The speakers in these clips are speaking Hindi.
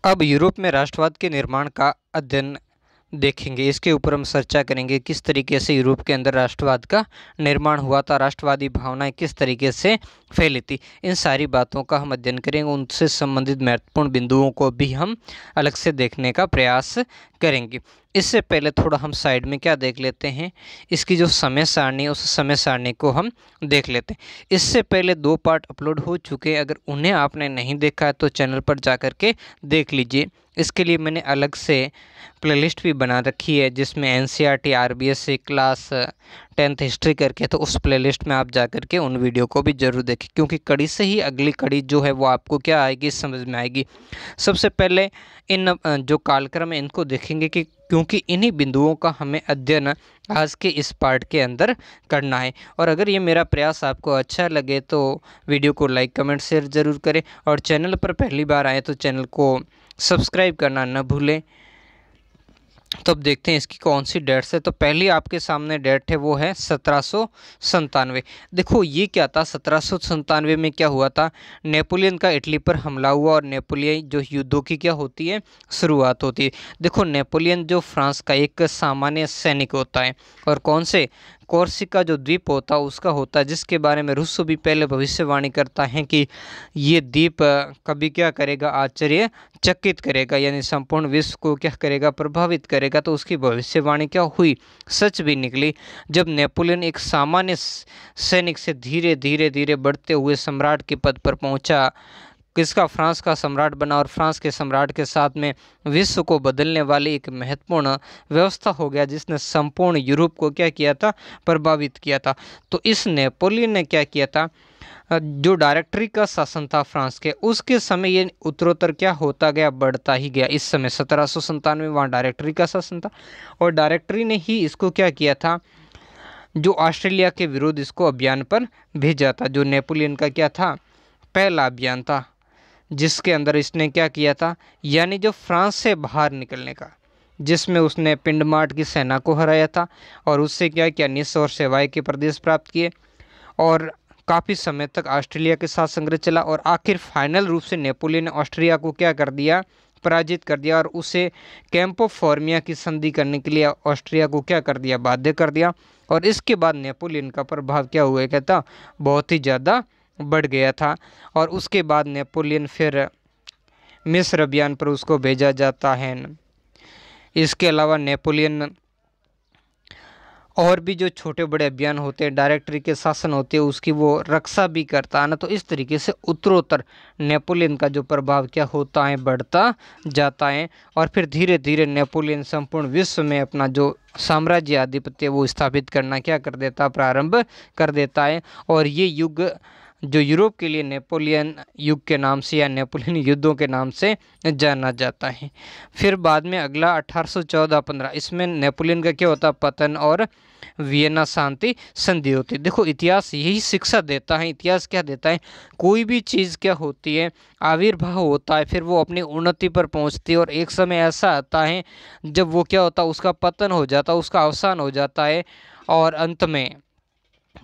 अब यूरोप में राष्ट्रवाद के निर्माण का अध्ययन देखेंगे। इसके ऊपर हम चर्चा करेंगे किस तरीके से यूरोप के अंदर राष्ट्रवाद का निर्माण हुआ था, राष्ट्रवादी भावनाएं किस तरीके से फैली थी। इन सारी बातों का हम अध्ययन करेंगे, उनसे संबंधित महत्वपूर्ण बिंदुओं को भी हम अलग से देखने का प्रयास करेंगे। इससे पहले थोड़ा हम साइड में क्या देख लेते हैं, इसकी जो समय सारणी है उस समय सारणी को हम देख लेते हैं। इससे पहले 2 पार्ट अपलोड हो चुके हैं, अगर उन्हें आपने नहीं देखा है तो चैनल पर जा कर के देख लीजिए। इसके लिए मैंने अलग से प्लेलिस्ट भी बना रखी है जिसमें NCERT, RBSC class 10th history करके, तो उस प्लेलिस्ट में आप जा कर के उन वीडियो को भी ज़रूर देखें, क्योंकि कड़ी से ही अगली कड़ी जो है वो आपको क्या आएगी, समझ में आएगी। सबसे पहले इन जो कालक्रम है इनको देखेंगे कि क्योंकि इन्हीं बिंदुओं का हमें अध्ययन आज के इस पार्ट के अंदर करना है। और अगर ये मेरा प्रयास आपको अच्छा लगे तो वीडियो को लाइक, कमेंट, शेयर ज़रूर करें, और चैनल पर पहली बार आए तो चैनल को सब्सक्राइब करना न भूलें। तो अब देखते हैं इसकी कौन सी डेट्स है। तो पहली आपके सामने डेट है वो है 1797। देखो ये क्या था, 1797 में क्या हुआ था, नेपोलियन का इटली पर हमला हुआ और नेपोलियन जो युद्धों की क्या होती है, शुरुआत होती है। देखो नेपोलियन जो फ्रांस का एक सामान्य सैनिक होता है, और कौन से, कोर्सिका जो द्वीप होता है उसका होता है, जिसके बारे में रूसो भी पहले भविष्यवाणी करता है कि ये द्वीप कभी क्या करेगा, आश्चर्यचकित करेगा, यानी संपूर्ण विश्व को क्या करेगा, प्रभावित करेगा। तो उसकी भविष्यवाणी क्या हुई, सच भी निकली। जब नेपोलियन एक सामान्य सैनिक से धीरे धीरे धीरे बढ़ते हुए सम्राट के पद पर पहुंचा, किसका, फ्रांस का सम्राट बना, और फ्रांस के सम्राट के साथ में विश्व को बदलने वाली एक महत्वपूर्ण व्यवस्था हो गया जिसने संपूर्ण यूरोप को क्या किया था, प्रभावित किया था। तो इस नेपोलियन ने क्या किया था, जो डायरेक्टरी का शासन था फ्रांस के, उसके समय ये उत्तरोत्तर क्या होता गया, बढ़ता ही गया। इस समय 1797 में वहाँ डायरेक्टरी का शासन था, और डायरेक्टरी ने ही इसको क्या किया था, जो ऑस्ट्रेलिया के विरुद्ध इसको अभियान पर भेजा था, जो नेपोलियन का क्या था, पहला अभियान था, जिसके अंदर इसने क्या किया था, यानी जो फ्रांस से बाहर निकलने का, जिसमें उसने पिंडमार्ट की सेना को हराया था, और उससे क्या किया, निस्स और सेवाई के प्रदेश प्राप्त किए, और काफ़ी समय तक ऑस्ट्रेलिया के साथ संघर्ष चला, और आखिर फाइनल रूप से नेपोलियन ने ऑस्ट्रिया को क्या कर दिया, पराजित कर दिया, और उसे कैंप ऑफ फॉर्मिया की संधि करने के लिए ऑस्ट्रिया को क्या कर दिया, बाध्य कर दिया। और इसके बाद नेपोलियन का प्रभाव क्या हुआ, कहता बहुत ही ज़्यादा बढ़ गया था। और उसके बाद नेपोलियन फिर मिस्र अभियान पर उसको भेजा जाता है। इसके अलावा नेपोलियन और भी जो छोटे बड़े अभियान होते हैं, डायरेक्टरी के शासन होते हैं, उसकी वो रक्षा भी करता है ना। तो इस तरीके से उत्तरोत्तर नेपोलियन का जो प्रभाव क्या होता है, बढ़ता जाता है, और फिर धीरे धीरे नेपोलियन संपूर्ण विश्व में अपना जो साम्राज्य आधिपत्य वो स्थापित करना क्या कर देता, प्रारंभ कर देता है। और ये युग जो यूरोप के लिए नेपोलियन युग के नाम से या नेपोलियन युद्धों के नाम से जाना जाता है। फिर बाद में अगला 1814-15, इसमें नेपोलियन का क्या होता, पतन और वियना शांति संधि होती है। देखो इतिहास यही शिक्षा देता है, इतिहास क्या देता है, कोई भी चीज़ क्या होती है, आविर्भाव होता है, फिर वो अपनी उन्नति पर पहुंचती है, और एक समय ऐसा आता है जब वो क्या होता है, उसका पतन हो जाता है, उसका अवसान हो जाता है, और अंत में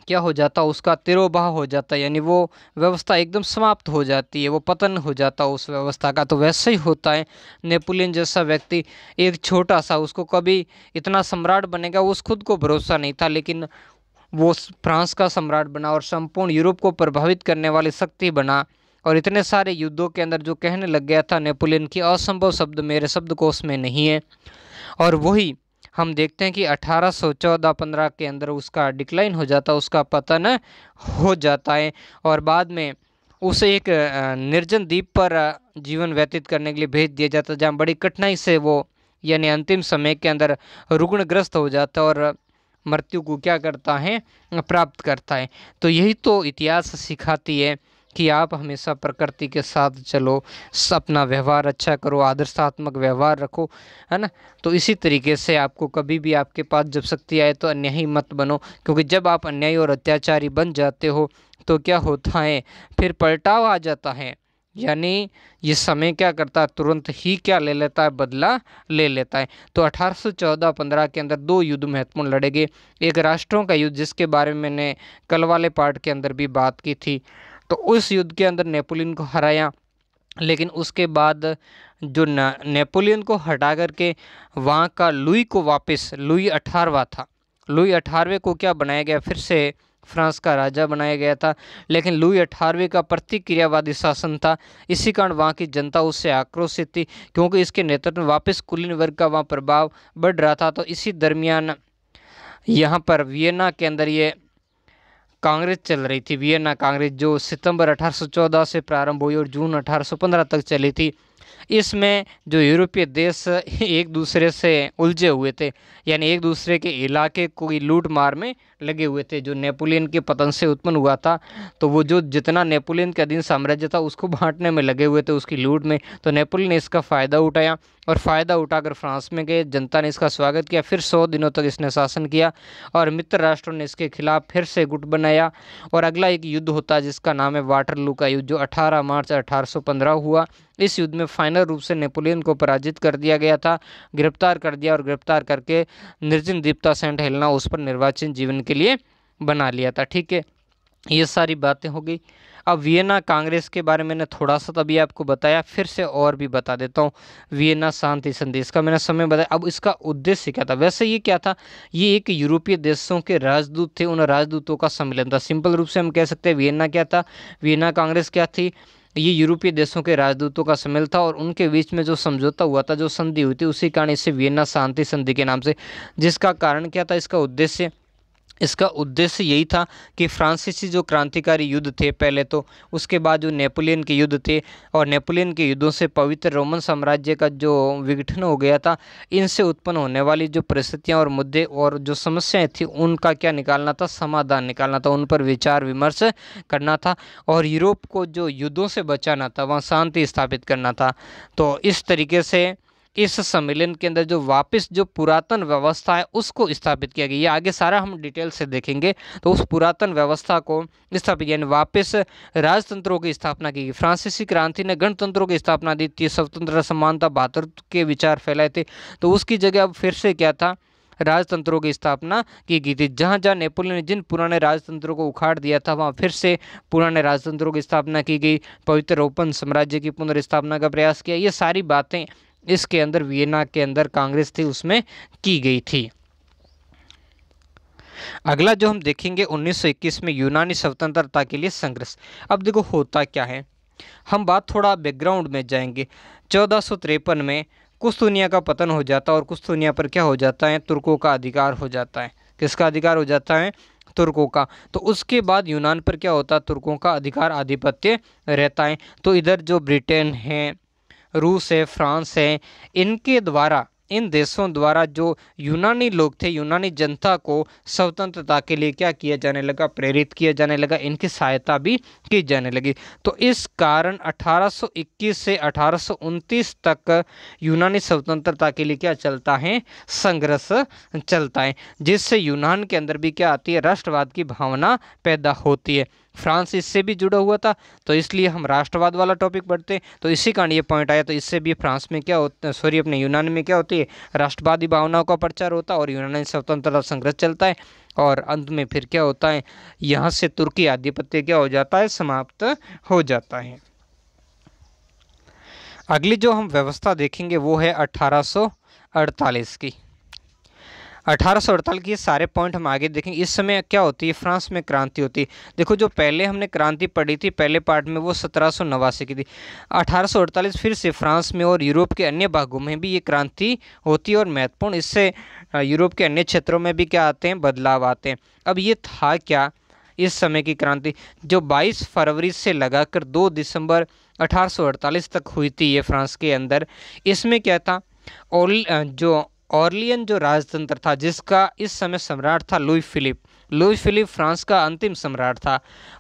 क्या हो जाता, उसका तिरोभाव हो जाता है, यानी वो व्यवस्था एकदम समाप्त हो जाती है, वो पतन हो जाता है उस व्यवस्था का। तो वैसे ही होता है, नेपोलियन जैसा व्यक्ति एक छोटा सा, उसको कभी इतना सम्राट बनेगा उस खुद को भरोसा नहीं था, लेकिन वो फ्रांस का सम्राट बना और संपूर्ण यूरोप को प्रभावित करने वाली शक्ति बना, और इतने सारे युद्धों के अंदर जो कहने लग गया था नेपोलियन की असंभव शब्द मेरे शब्दकोश में नहीं है। और वही हम देखते हैं कि 1814-15 के अंदर उसका डिक्लाइन हो जाता है, उसका पतन हो जाता है, और बाद में उसे एक निर्जन द्वीप पर जीवन व्यतीत करने के लिए भेज दिया जाता है, जहाँ बड़ी कठिनाई से वो, यानी अंतिम समय के अंदर रुग्णग्रस्त हो जाता है और मृत्यु को क्या करता है, प्राप्त करता है। तो यही तो इतिहास सिखाती है कि आप हमेशा प्रकृति के साथ चलो, अपना व्यवहार अच्छा करो, आदर्शात्मक व्यवहार रखो, है ना। तो इसी तरीके से आपको कभी भी आपके पास जब शक्ति आए तो अन्यायी मत बनो, क्योंकि जब आप अन्यायी और अत्याचारी बन जाते हो तो क्या होता है, फिर पलटाव आ जाता है, यानी ये समय क्या करता है, तुरंत ही क्या ले लेता है, बदला ले लेता है। तो 1814-15 के अंदर 2 युद्ध महत्वपूर्ण लड़े गए। एक राष्ट्रों का युद्ध, जिसके बारे में मैंने कल वाले पार्ट के अंदर भी बात की थी। तो उस युद्ध के अंदर नेपोलियन को हराया, लेकिन उसके बाद जो नेपोलियन को हटा करके वहाँ का लुई को वापस, लुई 18वां था, लुई 18वें को क्या बनाया गया, फिर से फ्रांस का राजा बनाया गया था। लेकिन लुई 18वें का प्रतिक्रियावादी शासन था, इसी कारण वहाँ की जनता उससे आक्रोशित थी, क्योंकि इसके नेतृत्व में वापस कुलीन वर्ग का वहाँ प्रभाव बढ़ रहा था। तो इसी दरमियान यहाँ पर वियना के अंदर ये कांग्रेस चल रही थी, वियना कांग्रेस, जो सितंबर 1814 से प्रारंभ हुई और जून 1815 तक चली थी। इसमें जो यूरोपीय देश एक दूसरे से उलझे हुए थे, यानी एक दूसरे के इलाके को लूट मार में लगे हुए थे, जो नेपोलियन के पतन से उत्पन्न हुआ था। तो वो जो जितना नेपोलियन के अधीन साम्राज्य था उसको बांटने में लगे हुए थे, उसकी लूट में। तो नेपोलियन ने इसका फ़ायदा उठाया और फ़ायदा उठाकर फ्रांस में गए, जनता ने इसका स्वागत किया। फिर 100 दिनों तक इसने शासन किया और मित्र राष्ट्रों ने इसके खिलाफ फिर से गुट बनाया। और अगला एक युद्ध होता है जिसका नाम है वाटरलू का युद्ध, जो 18 मार्च 1815 हुआ। इस युद्ध में फाइनल रूप से नेपोलियन को पराजित कर दिया गया था, गिरफ्तार कर दिया, और गिरफ्तार करके निर्जन द्वीप सेंट हेलेना उस पर निर्वाचन जीवन के लिए बना लिया था। ठीक है, ये सारी बातें हो गई। अब वियना कांग्रेस के बारे में मैंने थोड़ा सा तभी आपको बताया, फिर से और भी बता देता हूँ। वियना शांति संधि, इसका मैंने समय बताया। अब इसका उद्देश्य क्या था, वैसे ये क्या था, ये एक यूरोपीय देशों के राजदूत थे, उन राजदूतों का सम्मेलन था। सिंपल रूप से हम कह सकते हैं वियना क्या था, वियना कांग्रेस क्या थी, ये यूरोपीय देशों के राजदूतों का सम्मेलन था। और उनके बीच में जो समझौता हुआ था, जो संधि हुई थी, उसी कारण इसे वियना शांति संधि के नाम से, जिसका कारण क्या था, इसका उद्देश्य यही था कि फ्रांसीसी जो क्रांतिकारी युद्ध थे पहले, तो उसके बाद जो नेपोलियन के युद्ध थे, और नेपोलियन के युद्धों से पवित्र रोमन साम्राज्य का जो विघटन हो गया था, इनसे उत्पन्न होने वाली जो परिस्थितियां और मुद्दे और जो समस्याएं थी, उनका क्या निकालना था, समाधान निकालना था, उन पर विचार विमर्श करना था, और यूरोप को जो युद्धों से बचाना था, वहाँ शांति स्थापित करना था। तो इस तरीके से इस सम्मेलन के अंदर जो वापस जो पुरातन व्यवस्था है उसको स्थापित किया गया। ये आगे सारा हम डिटेल से देखेंगे। तो उस पुरातन व्यवस्था को स्थापित, यानी वापस राजतंत्रों की स्थापना की गई। फ्रांसीसी क्रांति ने गणतंत्रों की स्थापना दी थी, स्वतंत्रता, समानता, भातृत्व के विचार फैलाए थे। तो उसकी जगह अब फिर से क्या था, राजतंत्रों की स्थापना की गई थी। जहाँ जहाँ नेपोलियन ने जिन पुराने राजतंत्रों को उखाड़ दिया था, वहाँ फिर से पुराने राजतंत्रों की स्थापना की गई। पवित्र रोमन साम्राज्य की पुनर्स्थापना का प्रयास किया। ये सारी बातें इसके अंदर वियना के अंदर कांग्रेस थी उसमें की गई थी। अगला जो हम देखेंगे 1921 में यूनानी स्वतंत्रता के लिए संघर्ष। अब देखो होता क्या है, हम बात थोड़ा बैकग्राउंड में जाएंगे। 1453 में कुस्तुनिया का पतन हो जाता है और कुस्तुनिया पर क्या हो जाता है, तुर्कों का अधिकार हो जाता है। किसका अधिकार हो जाता है, तुर्कों का। तो उसके बाद यूनान पर क्या होता है, तुर्कों का अधिकार, आधिपत्य रहता है। तो इधर जो ब्रिटेन है, रूस है, फ्रांस है, इनके द्वारा, इन देशों द्वारा जो यूनानी लोग थे, यूनानी जनता को स्वतंत्रता के लिए क्या किया जाने लगा, प्रेरित किया जाने लगा, इनकी सहायता भी की जाने लगी। तो इस कारण 1821 से 1829 तक यूनानी स्वतंत्रता के लिए क्या चलता है, संघर्ष चलता है, जिससे यूनान के अंदर भी क्या आती है, राष्ट्रवाद की भावना पैदा होती है। फ्रांस इससे भी जुड़ा हुआ था, तो इसलिए हम राष्ट्रवाद वाला टॉपिक पढ़ते हैं। तो इसी कारण ये पॉइंट आया। तो इससे भी फ्रांस में क्या होता है, सॉरी अपने यूनान में क्या होती है, राष्ट्रवादी भावनाओं का प्रचार होता है और यूनानी स्वतंत्रता संघर्ष चलता है। और अंत में फिर क्या होता है, यहाँ से तुर्की आधिपत्य क्या हो जाता है, समाप्त हो जाता है। अगली जो हम व्यवस्था देखेंगे वो है 1848 की। 1848 के ये सारे पॉइंट हम आगे देखेंगे। इस समय क्या होती है, फ्रांस में क्रांति होती है। देखो जो पहले हमने क्रांति पढ़ी थी पहले पार्ट में, वो 1789 की थी। 1848 फिर से फ्रांस में और यूरोप के अन्य भागों में भी ये क्रांति होती है और महत्वपूर्ण, इससे यूरोप के अन्य क्षेत्रों में भी क्या आते हैं, बदलाव आते हैं। अब ये था क्या इस समय की क्रांति, जो 22 फरवरी से लगाकर 2 दिसंबर 1848 तक हुई थी ये फ्रांस के अंदर। इसमें क्या था, जो ऑर्लियन जो राजतंत्र था, जिसका इस समय सम्राट था लुई फिलिप फ्रांस का अंतिम सम्राट था।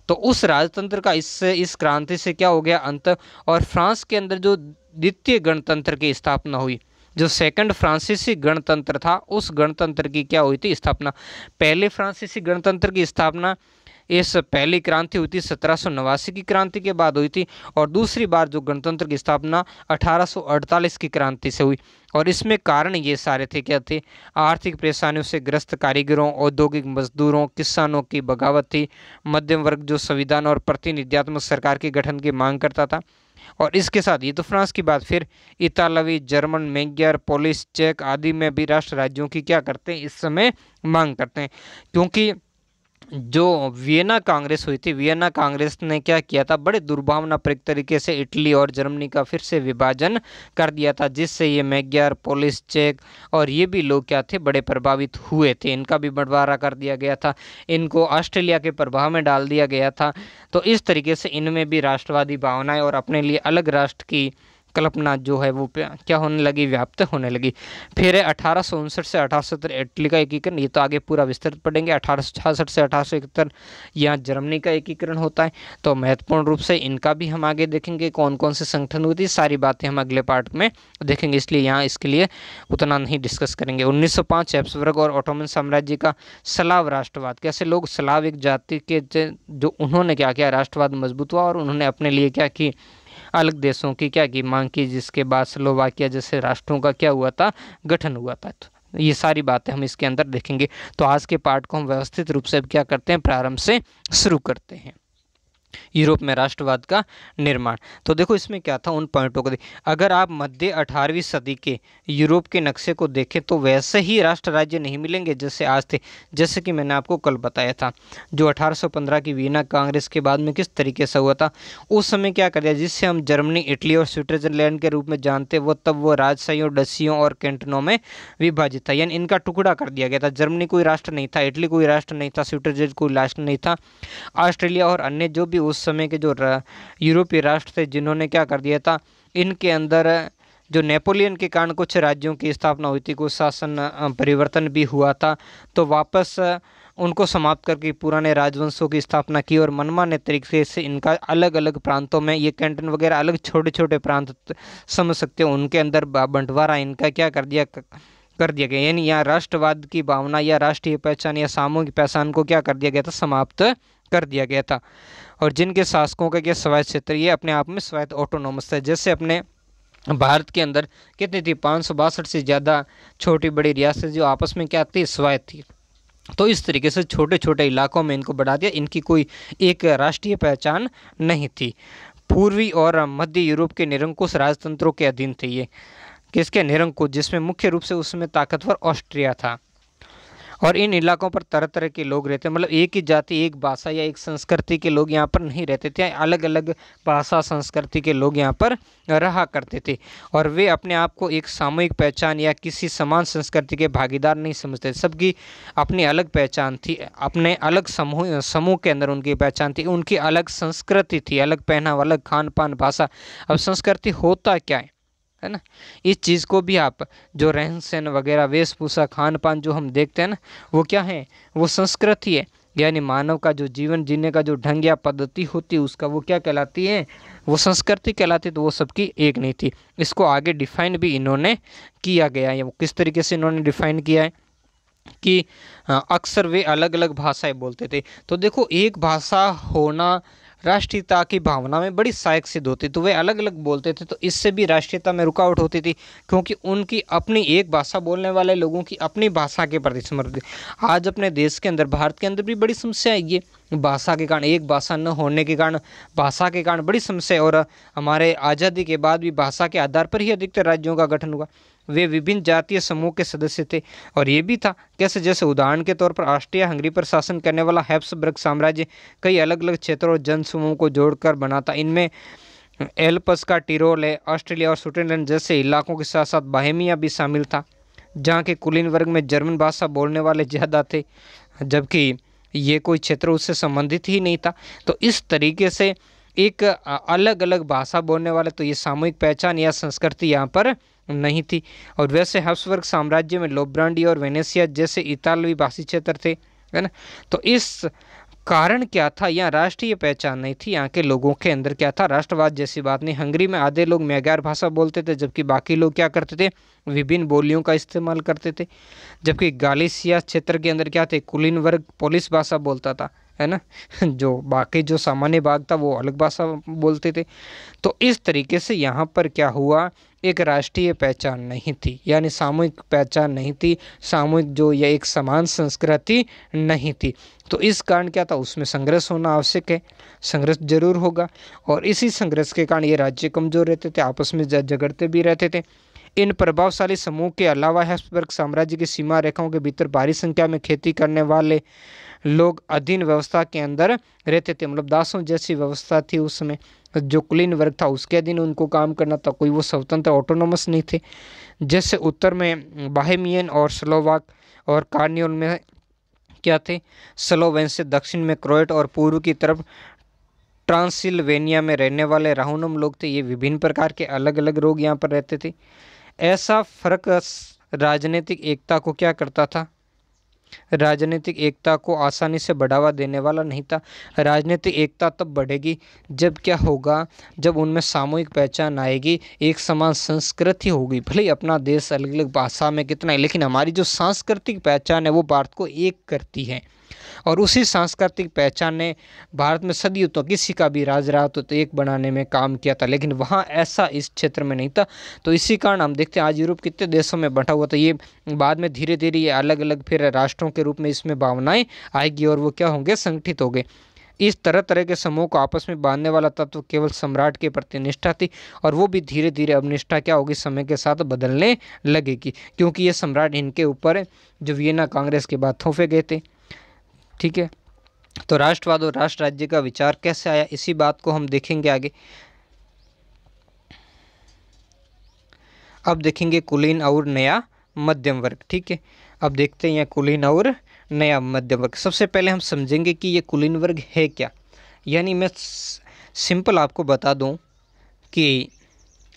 तो उस राजतंत्र का इस क्रांति से क्या हो गया, अंत। और फ्रांस के अंदर जो द्वितीय गणतंत्र की स्थापना हुई, जो सेकंड फ्रांसीसी गणतंत्र था, उस गणतंत्र की क्या हुई थी, स्थापना। पहले फ्रांसीसी गणतंत्र की स्थापना, इस पहली क्रांति हुई थी 1789 की क्रांति के बाद हुई थी, और दूसरी बार जो गणतंत्र की स्थापना 1848 की क्रांति से हुई। और इसमें कारण ये सारे थे, क्या थे, आर्थिक परेशानियों से ग्रस्त कारीगरों, औद्योगिक मजदूरों, किसानों की बगावत थी, मध्यम वर्ग जो संविधान और प्रतिनिधित्वात्मक सरकार के गठन की मांग करता था, और इसके साथ ये तो फ्रांस की बात, फिर इतालवी, जर्मन, मैग्यार, पोलिश, चेक आदि में भी राष्ट्र राज्यों की क्या करते हैं इस समय मांग करते हैं। क्योंकि जो वियना कांग्रेस हुई थी, वियना कांग्रेस ने क्या किया था, बड़े दुर्भावनापूर्ण तरीके से इटली और जर्मनी का फिर से विभाजन कर दिया था, जिससे ये मैग्यार, पोलिश, चेक और ये भी लोग क्या थे, बड़े प्रभावित हुए थे। इनका भी बंटवारा कर दिया गया था, इनको ऑस्ट्रेलिया के प्रभाव में डाल दिया गया था। तो इस तरीके से इनमें भी राष्ट्रवादी भावनाएं और अपने लिए अलग राष्ट्र की कल्पना जो है वो क्या होने लगी, व्याप्त होने लगी। फिर 1859 से 1870 इटली का एकीकरण, ये तो आगे पूरा विस्तृत पढ़ेंगे। 1866 से 1871 यहाँ जर्मनी का एकीकरण होता है। तो महत्वपूर्ण रूप से इनका भी हम आगे देखेंगे, कौन कौन से संगठन हुए थे, सारी बातें हम अगले पार्ट में देखेंगे, इसलिए यहाँ इसके लिए उतना नहीं डिस्कस करेंगे। 1905 हैब्सबर्ग और ओटोमन साम्राज्य का स्लाव राष्ट्रवाद, कैसे लोग स्लाव एक जाति के जो उन्होंने क्या किया, राष्ट्रवाद मजबूत हुआ और उन्होंने अपने लिए क्या की, अलग देशों की क्या की मांग की, जिसके बाद स्लोवाकिया जैसे राष्ट्रों का क्या हुआ था, गठन हुआ था। तो ये सारी बातें हम इसके अंदर देखेंगे। तो आज के पार्ट को हम व्यवस्थित रूप से क्या करते हैं, प्रारंभ से शुरू करते हैं। यूरोप में राष्ट्रवाद का निर्माण, तो देखो इसमें क्या था, उन पॉइंटों को अगर आप मध्य 18वीं सदी के यूरोप के नक्शे को देखें तो वैसे ही राष्ट्र राज्य नहीं मिलेंगे जैसे आज थे। जैसे कि मैंने आपको कल बताया था, जो 1815 की वियना कांग्रेस के बाद में किस तरीके से हुआ था, उस समय क्या कर दिया, जिससे हम जर्मनी, इटली और स्विट्जरलैंड के रूप में जानते, वो तब वो राजशाहियों, डचियों और कैंटनों में विभाजित था, यानी इनका टुकड़ा कर दिया गया था। जर्मनी कोई राष्ट्र नहीं था, इटली कोई राष्ट्र नहीं था, स्विट्जरलैंड कोई राष्ट्र नहीं था, ऑस्ट्रेलिया और अन्य जो भी उस समय के जो यूरोपीय राष्ट्र थे, जिन्होंने क्या कर दिया था, इनके अंदर जो नेपोलियन के कारण कुछ राज्यों की स्थापना हुई थी, कुछ शासन परिवर्तन भी हुआ था, तो वापस उनको समाप्त करके पुराने राजवंशों की स्थापना की और मनमाने तरीके से इनका अलग अलग प्रांतों में, ये कैंटन वगैरह अलग छोटे छोटे प्रांत समझ सकते हो, उनके अंदर बंटवारा इनका क्या कर दिया गया। यानी यहाँ राष्ट्रवाद की भावना या राष्ट्रीय पहचान या सामूहिक पहचान को क्या कर दिया गया था, समाप्त कर दिया गया था। और जिनके शासकों का क्या स्वायत्त क्षेत्र, ये अपने आप में स्वायत्त ऑटोनोमस है। जैसे अपने भारत के अंदर कितनी थी, 562 से ज़्यादा छोटी बड़ी रियासतें जो आपस में क्या थी, स्वायत्त थी। तो इस तरीके से छोटे छोटे इलाकों में इनको बढ़ा दिया, इनकी कोई एक राष्ट्रीय पहचान नहीं थी। पूर्वी और मध्य यूरोप के निरंकुश राजतंत्रों के अधीन थे ये, किसके, निरंकुश, जिसमें मुख्य रूप से उसमें ताकतवर ऑस्ट्रिया था। और इन इलाकों पर तरह तरह के लोग रहते, मतलब एक ही जाति, एक भाषा या एक संस्कृति के लोग यहाँ पर नहीं रहते थे, अलग अलग भाषा संस्कृति के लोग यहाँ पर रहा करते थे। और वे अपने आप को एक सामूहिक पहचान या किसी समान संस्कृति के भागीदार नहीं समझते, सबकी अपनी अलग पहचान थी, अपने अलग समूह के अंदर उनकी पहचान थी, उनकी अलग संस्कृति थी, अलग पहनावा, अलग खान पान, भाषा। अब संस्कृति होता क्या है ना, इस चीज़ को भी आप, जो रहन सहन वगैरह, वेशभूषा, खान पान जो हम देखते हैं ना, वो क्या है, वो संस्कृति है। यानी मानव का जो जीवन जीने का जो ढंग या पद्धति होती है, उसका वो क्या कहलाती है, वो संस्कृति कहलाती है। तो वो सबकी एक नहीं थी। इसको आगे डिफाइन भी इन्होंने किया गया है। वो किस तरीके से इन्होंने डिफाइन किया है कि अक्सर वे अलग अलग भाषाएं बोलते थे। तो देखो, एक भाषा होना राष्ट्रीयता की भावना में बड़ी सहायक सिद्ध होती, तो वे अलग अलग बोलते थे, तो इससे भी राष्ट्रीयता में रुकावट होती थी, क्योंकि उनकी अपनी एक भाषा बोलने वाले लोगों की अपनी भाषा के प्रति समर्पित। आज अपने देश के अंदर, भारत के अंदर भी बड़ी समस्या है ये, भाषा के कारण, एक भाषा न होने के कारण, भाषा के कारण बड़ी समस्या है। और हमारे आज़ादी के बाद भी भाषा के आधार पर ही अधिकतर राज्यों का गठन हुआ। वे विभिन्न जातीय समूह के सदस्य थे। और ये भी था कैसे, जैसे उदाहरण के तौर पर ऑस्ट्रिया हंगरी पर शासन करने वाला हैब्सबर्ग साम्राज्य कई अलग अलग क्षेत्रों और जन समूहों को जोड़कर बना था। इनमें एल्प्स का टिरोल है, ऑस्ट्रेलिया और स्विट्जरलैंड जैसे इलाकों के साथ साथ बोहेमिया भी शामिल था, जहाँ के कुलीन वर्ग में जर्मन भाषा बोलने वाले ज़्यादा थे, जबकि ये कोई क्षेत्र उससे संबंधित ही नहीं था। तो इस तरीके से एक अलग अलग भाषा बोलने वाले, तो ये सामूहिक पहचान या संस्कृति यहाँ पर नहीं थी। और वैसे हैब्सबर्ग साम्राज्य में लोब्रांडी और वेनेसिया जैसे इतालवी भाषी क्षेत्र थे, है ना। तो इस कारण क्या था, यहाँ राष्ट्रीय पहचान नहीं थी, यहाँ के लोगों के अंदर क्या था, राष्ट्रवाद जैसी बात नहीं। हंगरी में आधे लोग मैग्यार भाषा बोलते थे, जबकि बाकी लोग क्या करते थे, विभिन्न बोलियों का इस्तेमाल करते थे। जबकि गालिसिया क्षेत्र के अंदर क्या थे, कुलीन वर्ग पोलिश भाषा बोलता था, है ना। जो बाकी जो सामान्य भाग था वो अलग भाषा बोलते थे। तो इस तरीके से यहाँ पर क्या हुआ, एक राष्ट्रीय पहचान नहीं थी, यानी सामूहिक पहचान नहीं थी, सामूहिक जो या एक समान संस्कृति नहीं थी। तो इस कारण क्या था, उसमें संघर्ष होना आवश्यक है, संघर्ष जरूर होगा। और इसी संघर्ष के कारण ये राज्य कमजोर रहते थे, आपस में झगड़ते भी रहते थे। इन प्रभावशाली समूह के अलावा हैब्सबर्ग साम्राज्य की सीमा रेखाओं के भीतर भारी संख्या में खेती करने वाले लोग अधीन व्यवस्था के अंदर रहते थे, मतलब दासों जैसी व्यवस्था थी उसमें। जो कुलीन वर्ग था उसके अधीन उनको काम करना था, कोई वो स्वतंत्र ऑटोनोमस नहीं थे। जैसे उत्तर में बाहेमियन और स्लोवाक और कार्नियोल में क्या थे, स्लोवेन से, दक्षिण में क्रोएट और पूर्व की तरफ ट्रांसिल्वेनिया में रहने वाले राहुनम लोग थे। ये विभिन्न प्रकार के अलग अलग लोग यहाँ पर रहते थे। ऐसा फर्क राजनीतिक एकता को क्या करता था, राजनीतिक एकता को आसानी से बढ़ावा देने वाला नहीं था। राजनीतिक एकता तब बढ़ेगी जब क्या होगा, जब उनमें सामूहिक पहचान आएगी, एक समान संस्कृति होगी। भले ही अपना देश अलग अलग भाषा में कितना है, लेकिन हमारी जो सांस्कृतिक पहचान है वो भारत को एक करती है। और उसी सांस्कृतिक पहचान ने भारत में सदियों तो किसी का भी राज रहा तो एक बनाने में काम किया था, लेकिन वहाँ ऐसा इस क्षेत्र में नहीं था। तो इसी कारण हम देखते हैं आज यूरोप कितने देशों में बंटा हुआ था। ये बाद में धीरे धीरे ये अलग अलग फिर राष्ट्रों के रूप में इसमें भावनाएं आएगी और वो क्या होंगे, संगठित हो गए। इस तरह तरह के समूह को आपस में बांधने वाला तत्व केवल सम्राट के प्रति निष्ठा थी, और वो भी धीरे धीरे अब निष्ठा क्या होगी, समय के साथ बदलने लगेगी, क्योंकि ये सम्राट इनके ऊपर जो वियना कांग्रेस के बाद थोपे गए थे। ठीक है, तो राष्ट्रवाद और राष्ट्र राज्य का विचार कैसे आया, इसी बात को हम देखेंगे आगे। अब देखेंगे कुलीन और नया मध्यम वर्ग। ठीक है, अब देखते हैं कुलीन और नया मध्यम वर्ग। सबसे पहले हम समझेंगे कि ये कुलीन वर्ग है क्या। यानी मैं सिंपल आपको बता दूं कि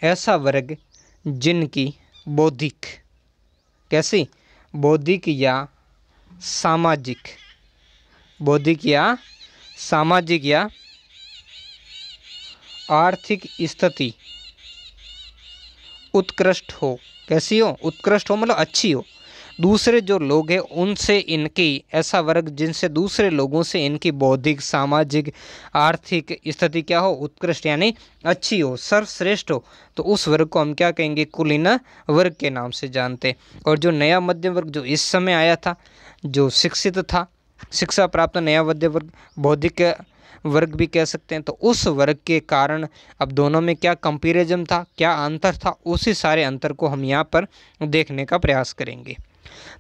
ऐसा वर्ग जिनकी बौद्धिक, कैसी, बौद्धिक या सामाजिक, बौद्धिक या सामाजिक या आर्थिक स्थिति उत्कृष्ट हो। कैसी हो, उत्कृष्ट हो मतलब अच्छी हो। दूसरे जो लोग हैं उनसे इनकी, ऐसा वर्ग जिनसे दूसरे लोगों से इनकी बौद्धिक, सामाजिक, आर्थिक स्थिति क्या हो, उत्कृष्ट यानी अच्छी हो, सर्वश्रेष्ठ हो। तो उस वर्ग को हम क्या कहेंगे, कुलीन वर्ग के नाम से जानते। और जो नया मध्यम वर्ग जो इस समय आया था, जो शिक्षित था, शिक्षा प्राप्त नया मध्यम वर्ग, बौद्धिक वर्ग भी कह सकते हैं, तो उस वर्ग के कारण अब दोनों में क्या कंपैरिजन था, क्या अंतर था, उसी सारे अंतर को हम यहाँ पर देखने का प्रयास करेंगे।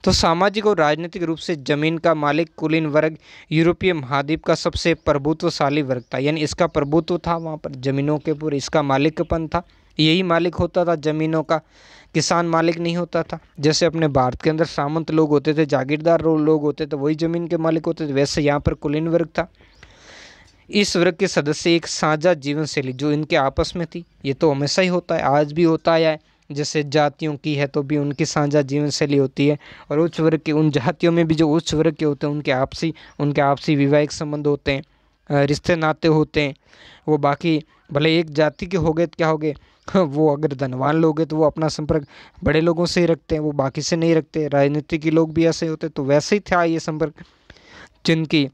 तो सामाजिक और राजनीतिक रूप से जमीन का मालिक कुलीन वर्ग यूरोपीय महाद्वीप का सबसे प्रभुत्वशाली वर्ग था। यानी इसका प्रभुत्व था वहाँ पर जमीनों के ऊपर, इसका मालिकपन था, यही मालिक होता था जमीनों का, किसान मालिक नहीं होता था। जैसे अपने भारत के अंदर सामंत लोग होते थे, जागीरदार लोग होते थे, वही जमीन के मालिक होते थे, वैसे यहाँ पर कुलीन वर्ग था। इस वर्ग के सदस्य एक साझा जीवन शैली जो इनके आपस में थी, ये तो हमेशा ही होता है, आज भी होता है। जैसे जातियों की है तो भी उनकी साझा जीवन शैली होती है, और उच्च वर्ग के, उन जातियों में भी जो उच्च वर्ग के होते हैं उनके आपसी वैवाहिक संबंध होते हैं, रिश्ते नाते होते हैं। वो बाकी भले एक जाति के हो गए तो क्या हो गए, वो अगर धनवान लोग हैं तो वो अपना संपर्क बड़े लोगों से ही रखते हैं, वो बाकी से नहीं रखते। राजनीतिक के लोग भी ऐसे होते, तो वैसे ही था ये संपर्क। जिनकी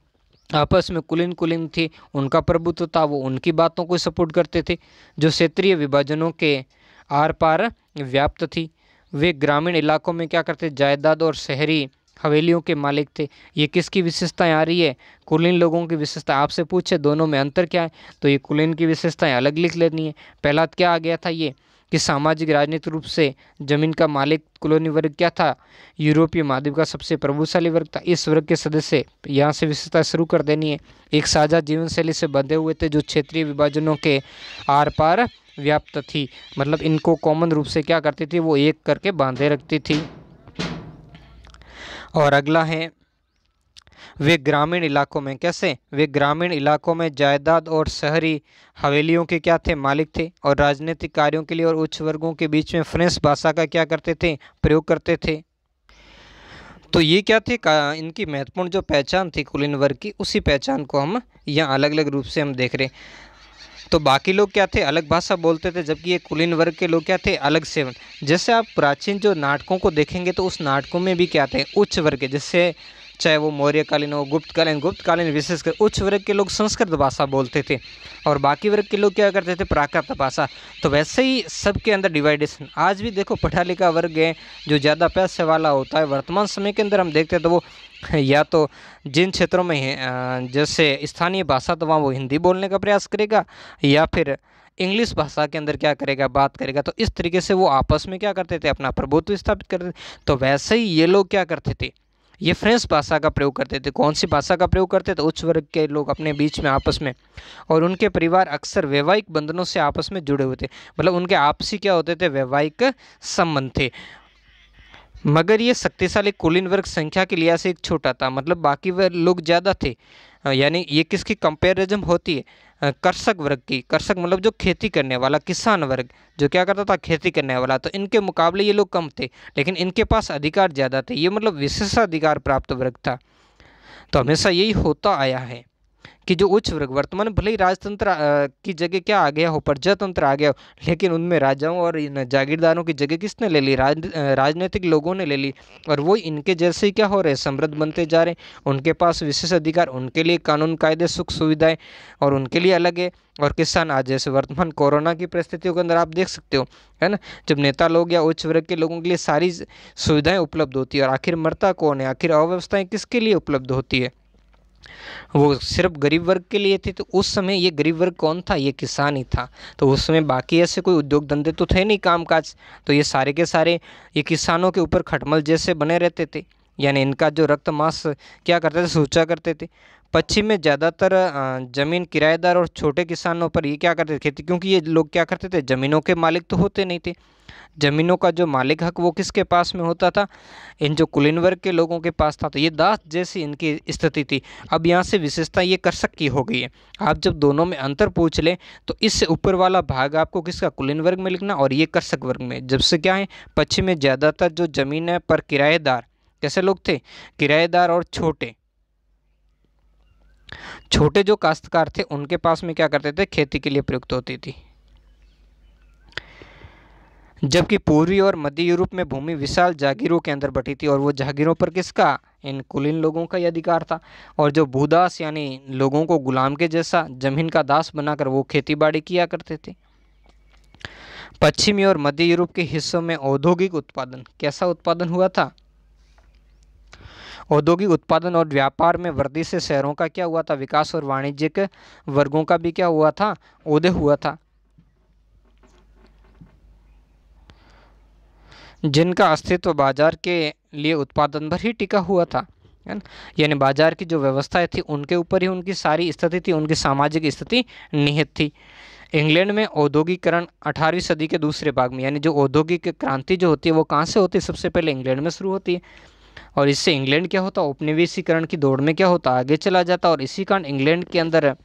आपस में कुलीन थी, उनका प्रभुत्व था, वो उनकी बातों को सपोर्ट करते थे। जो क्षेत्रीय विभाजनों के आर पार व्याप्त थी, वे ग्रामीण इलाकों में क्या करते, जायदाद और शहरी हवेलियों के मालिक थे। ये किसकी विशेषताएं आ रही है, कुलीन लोगों की विशेषता। आपसे पूछे दोनों में अंतर क्या है, तो ये कुलीन की विशेषताएं अलग लिख लेनी है। पहला क्या आ गया था ये कि सामाजिक राजनीतिक रूप से जमीन का मालिक कुलीन वर्ग क्या था, यूरोपीय महाद्वीप का सबसे प्रभुशाली वर्ग था। इस वर्ग के सदस्य, यहाँ से विशेषता शुरू कर देनी है, एक साझा जीवन शैली से बंधे हुए थे जो क्षेत्रीय विभाजनों के आर पार व्याप्त थी। मतलब इनको कॉमन रूप से क्या करती थी, वो एक करके बांधे रखती थी। और अगला है, वे ग्रामीण इलाकों में, कैसे, वे ग्रामीण इलाकों में जायदाद और शहरी हवेलियों के क्या थे, मालिक थे। और राजनीतिक कार्यों के लिए और उच्च वर्गों के बीच में फ्रेंच भाषा का क्या करते थे, प्रयोग करते थे। तो ये क्या थे, इनकी महत्वपूर्ण जो पहचान थी कुलीन वर्ग की, उसी पहचान को हम यहाँ अलग अलग रूप से हम देख रहे हैं। तो बाकी लोग क्या थे, अलग भाषा बोलते थे, जबकि ये कुलीन वर्ग के लोग क्या थे, अलग सेवन। जैसे आप प्राचीन जो नाटकों को देखेंगे तो उस नाटकों में भी क्या थे, उच्च वर्ग के, जैसे चाहे वो मौर्यकालीन हो, गुप्तकालीन विशेषकर उच्च वर्ग के लोग संस्कृत भाषा बोलते थे और बाकी वर्ग के लोग क्या करते थे, प्राकृत भाषा। तो वैसे ही सबके अंदर डिवाइडेशन। आज भी देखो पढ़ा लिखा वर्ग है जो ज़्यादा पैसे वाला होता है, वर्तमान समय के अंदर हम देखते हैं तो वो या तो जिन क्षेत्रों में है जैसे स्थानीय भाषा, तो वहाँ वो हिंदी बोलने का प्रयास करेगा या फिर इंग्लिश भाषा के अंदर क्या करेगा, बात करेगा। तो इस तरीके से वो आपस में क्या करते थे, अपना प्रभुत्व स्थापित करते थे। तो वैसे ही ये लोग क्या करते थे, ये फ्रेंच भाषा का प्रयोग करते थे। कौन सी भाषा का प्रयोग करते थे, उच्च वर्ग के लोग अपने बीच में आपस में, और उनके परिवार अक्सर वैवाहिक बंधनों से आपस में जुड़े हुए थे, मतलब उनके आपसी क्या होते थे, वैवाहिक संबंध थे। मगर ये शक्तिशाली कुलीन वर्ग संख्या के लिहाज से एक छोटा था, मतलब बाकी लोग ज़्यादा थे। यानी ये किसकी कंपेरिजन होती है, कृषक वर्ग की। कृषक मतलब जो खेती करने वाला, किसान वर्ग जो क्या करता था, खेती करने वाला। तो इनके मुकाबले ये लोग कम थे, लेकिन इनके पास अधिकार ज़्यादा थे। ये मतलब विशेषाधिकार प्राप्त वर्ग था। तो हमेशा यही होता आया है कि जो उच्च वर्ग, वर्तमान भले ही राजतंत्र की जगह क्या आ गया हो, प्रजातंत्र आ गया हो, लेकिन उनमें राजाओं और इन जागीरदारों की जगह किसने ले ली, राजनीतिक लोगों ने ले ली। और वो इनके जैसे ही क्या हो रहे, समृद्ध बनते जा रहे हैं। उनके पास विशेष अधिकार, उनके लिए कानून कायदे सुख सुविधाएं और उनके लिए अलग है। और किसान आज जैसे वर्तमान कोरोना की परिस्थितियों के अंदर आप देख सकते हो, है ना, जब नेता लोग या उच्च वर्ग के लोगों के लिए सारी सुविधाएं उपलब्ध होती है, और आखिर मरता कौन है, आखिर अव्यवस्थाएं किसके लिए उपलब्ध होती है, वो सिर्फ गरीब वर्ग के लिए थी। तो उस समय ये गरीब वर्ग कौन था, ये किसान ही था। तो उस समय बाकी ऐसे कोई उद्योग धंधे तो थे नहीं, कामकाज। तो ये सारे के सारे ये किसानों के ऊपर खटमल जैसे बने रहते थे। यानी इनका जो रक्त मांस क्या करते थे, सोचा करते थे। पश्चिम में ज़्यादातर जमीन किराएदार और छोटे किसानों पर ये क्या करते थे, खेती, क्योंकि ये लोग क्या करते थे, ज़मीनों के मालिक तो होते नहीं थे। ज़मीनों का जो मालिक हक वो किसके पास में होता था, इन जो कुलीन वर्ग के लोगों के पास था। तो ये दास जैसी इनकी स्थिति थी। अब यहाँ से विशेषता ये कृषक की हो गई है। आप जब दोनों में अंतर पूछ लें तो इससे ऊपर वाला भाग आपको किसका, कुलीन वर्ग में लिखना, और ये कृषक वर्ग में। जब से क्या है, पश्चिम में ज़्यादातर जो ज़मीन है पर किराएदार, कैसे लोग थे, किराएदार और छोटे छोटे जो काश्तकार थे उनके पास में क्या करते थे, खेती के लिए प्रयुक्त होती थी। जबकि पूर्वी और मध्य यूरोप में भूमि विशाल जागीरों के अंदर बटी थी, और वो जागीरों पर किसका, इन कुलीन लोगों का ही अधिकार था। और जो भूदास यानी लोगों को गुलाम के जैसा जमीन का दास बनाकर वो खेतीबाड़ी किया करते थे। पश्चिमी और मध्य यूरोप के हिस्सों में औद्योगिक उत्पादन, कैसा उत्पादन हुआ था, औद्योगिक उत्पादन और व्यापार में वृद्धि से शहरों का क्या हुआ था, विकास, और वाणिज्यिक वर्गों का भी क्या हुआ था, उदय हुआ था, जिनका अस्तित्व बाजार के लिए उत्पादन पर ही टिका हुआ था, है ना। यानी बाजार की जो व्यवस्थाएं थी उनके ऊपर ही उनकी सारी स्थिति थी, उनकी सामाजिक स्थिति निहित थी। इंग्लैंड में औद्योगिकरण 18वीं सदी के दूसरे भाग में, यानी जो औद्योगिक क्रांति जो होती है वो कहाँ से होती है, सबसे पहले इंग्लैंड में शुरू होती है। और इससे इंग्लैंड क्या होता, उपनिवेशीकरण की दौड़ में क्या होता, आगे चला जाता। और इसी कारण इंग्लैंड के अंदर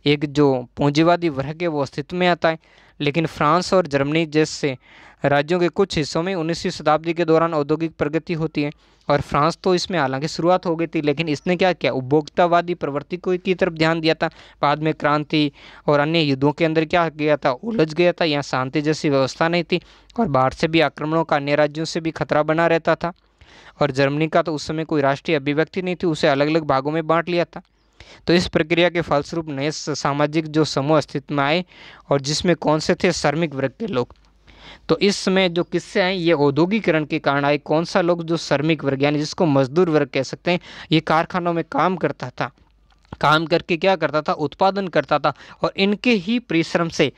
एक जो पूंजीवादी वर्ग है वो अस्तित्व में आता है। लेकिन फ्रांस और जर्मनी जैसे राज्यों के कुछ हिस्सों में 19वीं शताब्दी के दौरान औद्योगिक प्रगति होती है। और फ्रांस तो इसमें हालांकि शुरुआत हो गई थी, लेकिन इसने क्या किया, उपभोक्तावादी प्रवृत्ति को की तरफ ध्यान दिया था। बाद में क्रांति और अन्य युद्धों के अंदर क्या गया था, उलझ गया था। यहाँ शांति जैसी व्यवस्था नहीं थी, और बाहर से भी आक्रमणों का, अन्य राज्यों से भी खतरा बना रहता था। और जर्मनी का तो उस समय कोई राष्ट्रीय अभिव्यक्ति नहीं थी, उसे अलग अलग भागों में बांट लिया था। तो इस प्रक्रिया के फलस्वरूप नए सामाजिक जो समूह अस्तित्व में आए, और जिसमें कौन से थे, श्रमिक वर्ग के लोग। तो इस समय जो किस्से आए ये औद्योगिकरण के कारण आए। कौन सा लोग, जो श्रमिक वर्ग यानी जिसको मजदूर वर्ग कह सकते हैं, ये कारखानों में काम करता था, काम करके क्या करता था, उत्पादन करता था। और इनके ही परिश्रम से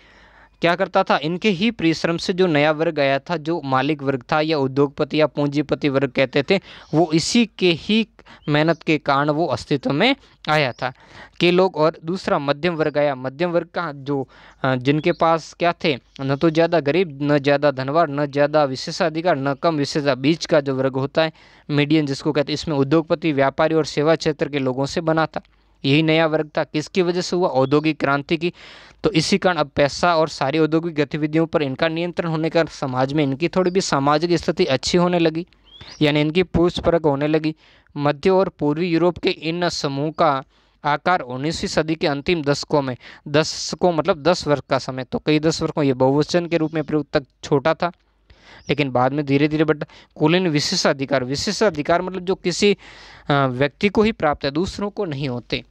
क्या करता था, इनके ही परिश्रम से जो नया वर्ग आया था, जो मालिक वर्ग था या उद्योगपति या पूंजीपति वर्ग कहते थे, वो इसी के ही मेहनत के कारण वो अस्तित्व में आया था कि लोग। और दूसरा मध्यम वर्ग आया। मध्यम वर्ग का जो जिनके पास क्या थे, न तो ज़्यादा गरीब, न ज़्यादा धनवान, न ज़्यादा विशेषाधिकार, न कम विशेषा, बीच का जो वर्ग होता है, मीडियन जिसको कहते हैं। इसमें उद्योगपति, व्यापारी और सेवा क्षेत्र के लोगों से बना था। यही नया वर्ग था। किसकी वजह से हुआ, औद्योगिक क्रांति की। तो इसी कारण अब पैसा और सारी औद्योगिक गतिविधियों पर इनका नियंत्रण होने का समाज में इनकी थोड़ी भी सामाजिक स्थिति अच्छी होने लगी, यानी इनकी पूछ परख होने लगी। मध्य और पूर्वी यूरोप के इन समूह का आकार 19वीं सदी के अंतिम दशकों में, दशकों मतलब 10 वर्ष का समय, तो कई 10 वर्षों, ये बहुवचन के रूप में प्रयुक्त तक छोटा था। लेकिन बाद में धीरे धीरे बट कुलीन विशेषाधिकार मतलब जो किसी व्यक्ति को ही प्राप्त है, दूसरों को नहीं होते,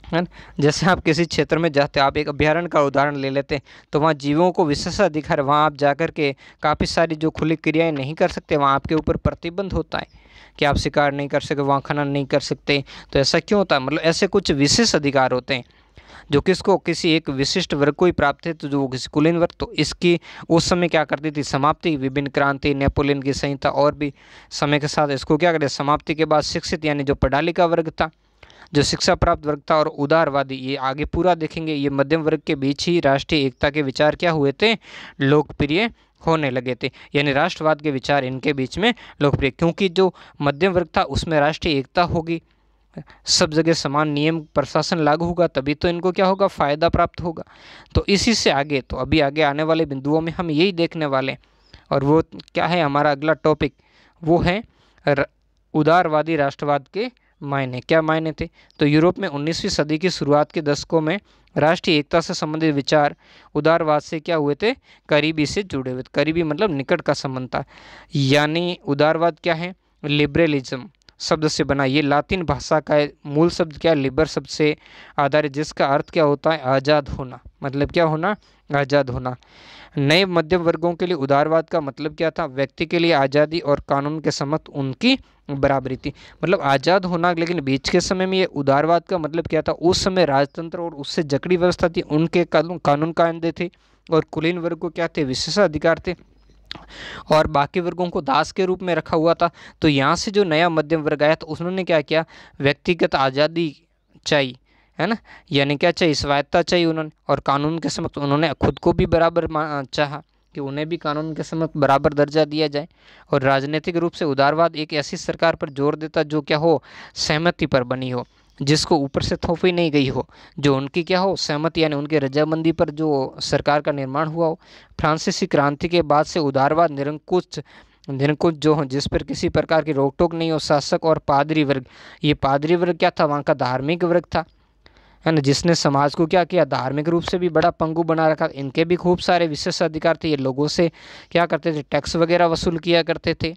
है ना। जैसे आप किसी क्षेत्र में जाते हैं, आप एक अभ्यारण्य का उदाहरण ले लेते हैं, तो वहाँ जीवों को विशेषाधिकार, वहाँ आप जाकर के काफ़ी सारी जो खुली क्रियाएं नहीं कर सकते, वहाँ आपके ऊपर प्रतिबंध होता है कि आप शिकार नहीं कर सकते, वहाँ खनन नहीं कर सकते। तो ऐसा क्यों होता है, मतलब ऐसे कुछ विशेष अधिकार होते हैं जो किसको, किसी एक विशिष्ट वर्ग को ही प्राप्त है, तो जो किसी कुलीन वर्ग। तो इसकी उस समय क्या करती थी, समाप्ति, विभिन्न क्रांति, नेपोलियन की संहिता और भी समय के साथ इसको क्या करते, समाप्ति के बाद शिक्षित यानी जो पढ़ा लिखा वर्ग था, जो शिक्षा प्राप्त वर्ग था, और उदारवादी, ये आगे पूरा देखेंगे, ये मध्यम वर्ग के बीच ही राष्ट्रीय एकता के विचार क्या हुए थे, लोकप्रिय होने लगे थे। यानी राष्ट्रवाद के विचार इनके बीच में लोकप्रिय, क्योंकि जो मध्यम वर्ग था उसमें राष्ट्रीय एकता होगी, सब जगह समान नियम प्रशासन लागू होगा, तभी तो इनको क्या होगा, फायदा प्राप्त होगा। तो इसी से आगे, तो अभी आगे आने वाले बिंदुओं में हम यही देखने वाले हैं। और वो क्या है हमारा अगला टॉपिक, वो है उदारवादी राष्ट्रवाद के मायने। क्या मायने थे, तो यूरोप में 19वीं सदी की शुरुआत के दशकों में राष्ट्रीय एकता से संबंधित विचार उदारवाद से क्या हुए थे, करीबी से जुड़े हुए थे। करीबी मतलब निकट का संबंध था। यानी उदारवाद क्या है, लिबरलिज्म शब्द से बना, ये लातिन भाषा का मूल शब्द क्या है, लिबर शब्द से आधारित, जिसका अर्थ क्या होता है, आज़ाद होना। मतलब क्या होना, आज़ाद होना। नए मध्यम वर्गों के लिए उदारवाद का मतलब क्या था, व्यक्ति के लिए आज़ादी और कानून के समक्ष उनकी बराबरी थी। मतलब आज़ाद होना। लेकिन बीच के समय में ये उदारवाद का मतलब क्या था, उस समय राजतंत्र और उससे जकड़ी व्यवस्था थी, उनके कानून कायदे थे, और कुलीन वर्ग को क्या थे, विशेषाधिकार थे, और बाकी वर्गों को दास के रूप में रखा हुआ था। तो यहाँ से जो नया मध्यम वर्ग आया, तो उन्होंने क्या किया, व्यक्तिगत आज़ादी चाहिए, है ना, यानी क्या चाहिए, स्वायत्ता चाहिए उन्होंने, और कानून के समक्ष उन्होंने खुद को भी बराबर चाहा कि उन्हें भी कानून के समक्ष बराबर दर्जा दिया जाए। और राजनीतिक रूप से उदारवाद एक ऐसी सरकार पर जोर देता जो क्या हो, सहमति पर बनी हो, जिसको ऊपर से थोपी नहीं गई हो, जो उनकी क्या हो, सहमति यानी उनके रजामंदी पर जो सरकार का निर्माण हुआ हो। फ्रांसीसी क्रांति के बाद से उदारवाद निरंकुश जो हो, जिस पर किसी प्रकार की रोक टोक नहीं हो। शासक और पादरी वर्ग, ये पादरी वर्ग क्या था, वहाँ का धार्मिक वर्ग था, है ना, जिसने समाज को क्या किया, धार्मिक रूप से भी बड़ा पंगु बना रखा। इनके भी खूब सारे विशेष अधिकार थे। ये लोगों से क्या करते थे, टैक्स वगैरह वसूल किया करते थे,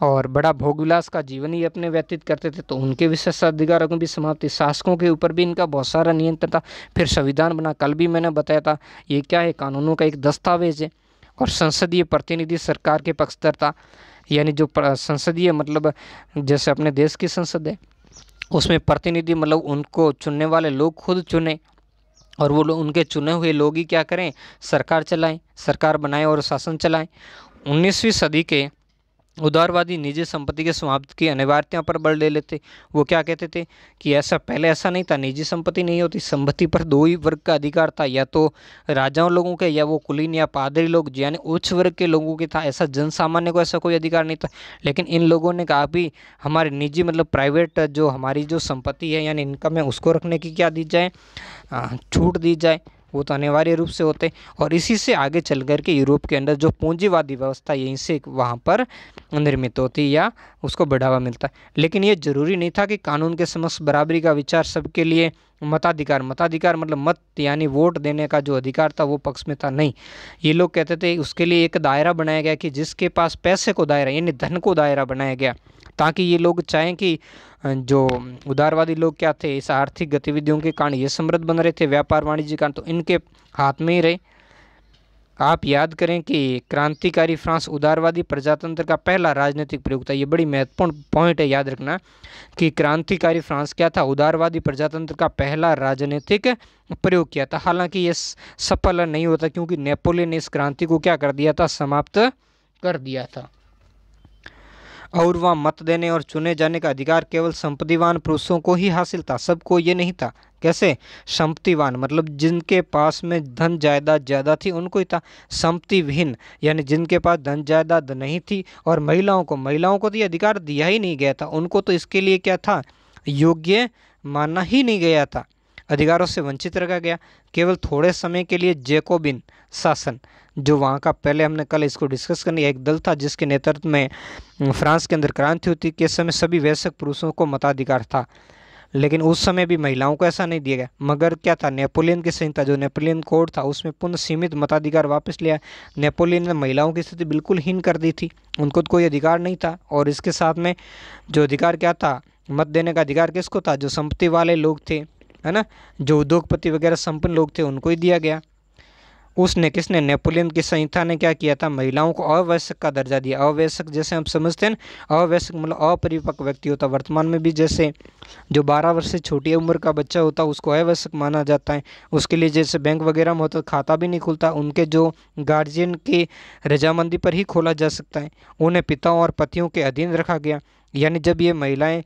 और बड़ा भोग विलास का जीवन ही अपने व्यतीत करते थे। तो उनके विशेषाधिकारों की भी समाप्ति। शासकों के ऊपर भी इनका बहुत सारा नियंत्रण था। फिर संविधान बना, कल भी मैंने बताया था, ये क्या है, कानूनों का एक दस्तावेज है। और संसदीय प्रतिनिधि सरकार के पक्षधर था, यानी जो संसदीय मतलब जैसे अपने देश की संसद है, उसमें प्रतिनिधि मतलब उनको चुनने वाले लोग खुद चुने, और वो लोग, उनके चुने हुए लोग ही क्या करें, सरकार चलाएं, सरकार बनाएं और शासन चलाएं। 19वीं सदी के उदारवादी निजी संपत्ति के समाप्ति की अनिवार्यता पर बल ले लेते। वो क्या कहते थे कि ऐसा पहले ऐसा नहीं था, निजी संपत्ति नहीं होती, संपत्ति पर दो ही वर्ग का अधिकार था, या तो राजाओं लोगों के, या वो कुलीन या पादरी लोग यानी उच्च वर्ग के लोगों के था। ऐसा जन सामान्य को ऐसा कोई अधिकार नहीं था। लेकिन इन लोगों ने कहा भी हमारे निजी मतलब प्राइवेट जो हमारी जो संपत्ति है यानी इनकम है, उसको रखने की क्या दी जाए, छूट दी जाए। वो तो अनिवार्य रूप से होते। और इसी से आगे चल कर के यूरोप के अंदर जो पूंजीवादी व्यवस्था यहीं से वहाँ पर निर्मित होती या उसको बढ़ावा मिलता है। लेकिन ये जरूरी नहीं था कि कानून के समक्ष बराबरी का विचार सबके लिए मताधिकार मतलब मत यानी वोट देने का जो अधिकार था वो पक्ष में था, नहीं। ये लोग कहते थे उसके लिए एक दायरा बनाया गया कि जिसके पास पैसे को दायरा यानी धन को दायरा बनाया गया, ताकि ये लोग चाहें कि जो उदारवादी लोग क्या थे, इस आर्थिक गतिविधियों के कारण ये समृद्ध बन रहे थे, व्यापार वाणिज्य कारण, तो इनके हाथ में ही रहे। आप याद करें कि क्रांतिकारी फ्रांस उदारवादी प्रजातंत्र का पहला राजनीतिक प्रयोग था। ये बड़ी महत्वपूर्ण पॉइंट है, याद रखना कि क्रांतिकारी फ्रांस क्या था, उदारवादी प्रजातंत्र का पहला राजनीतिक प्रयोग किया था। हालांकि ये सफल नहीं होता क्योंकि नेपोलियन ने इस क्रांति को क्या कर दिया था, समाप्त कर दिया था। और वह मत देने और चुने जाने का अधिकार केवल संपत्तिवान पुरुषों को ही हासिल था, सबको ये नहीं था। कैसे, संपत्तिवान मतलब जिनके पास में धन जायदाद ज़्यादा थी उनको ही था। संपत्ति विहीन यानी जिनके पास धन जायदाद नहीं थी, और महिलाओं को तो ये अधिकार दिया ही नहीं गया था। उनको तो इसके लिए क्या था, योग्य माना ही नहीं गया था, अधिकारों से वंचित रखा गया। केवल थोड़े समय के लिए जैकोबिन शासन, जो वहाँ का, पहले हमने कल इसको डिस्कस करनी, एक दल था जिसके नेतृत्व में फ्रांस के अंदर क्रांति होती के समय सभी वयस्क पुरुषों को मताधिकार था। लेकिन उस समय भी महिलाओं को ऐसा नहीं दिया गया। मगर क्या था, नेपोलियन की संहिता जो नेपोलियन कोड था उसमें पुनः सीमित मताधिकार वापस लिया। नेपोलियन ने महिलाओं की स्थिति बिल्कुल हीन कर दी थी, उनको तो कोई अधिकार नहीं था। और इसके साथ में जो अधिकार क्या था, मत देने का अधिकार किसको था, जो संपत्ति वाले लोग थे, है ना, जो उद्योगपति वगैरह संपन्न लोग थे, उनको ही दिया गया। उसने किसने, नेपोलियन की संहिता ने क्या किया था, महिलाओं को आवश्यक का दर्जा दिया। आवश्यक जैसे हम समझते हैं ना, आवश्यक मतलब अपरिपक्व व्यक्ति होता। वर्तमान में भी जैसे जो 12 वर्ष से छोटी उम्र का बच्चा होता है उसको आवश्यक माना जाता है। उसके लिए जैसे बैंक वगैरह में होता खाता भी नहीं खुलता, उनके जो गार्जियन की रजामंदी पर ही खोला जा सकता है। उन्हें पिताओं और पतियों के अधीन रखा गया। यानी जब ये महिलाएं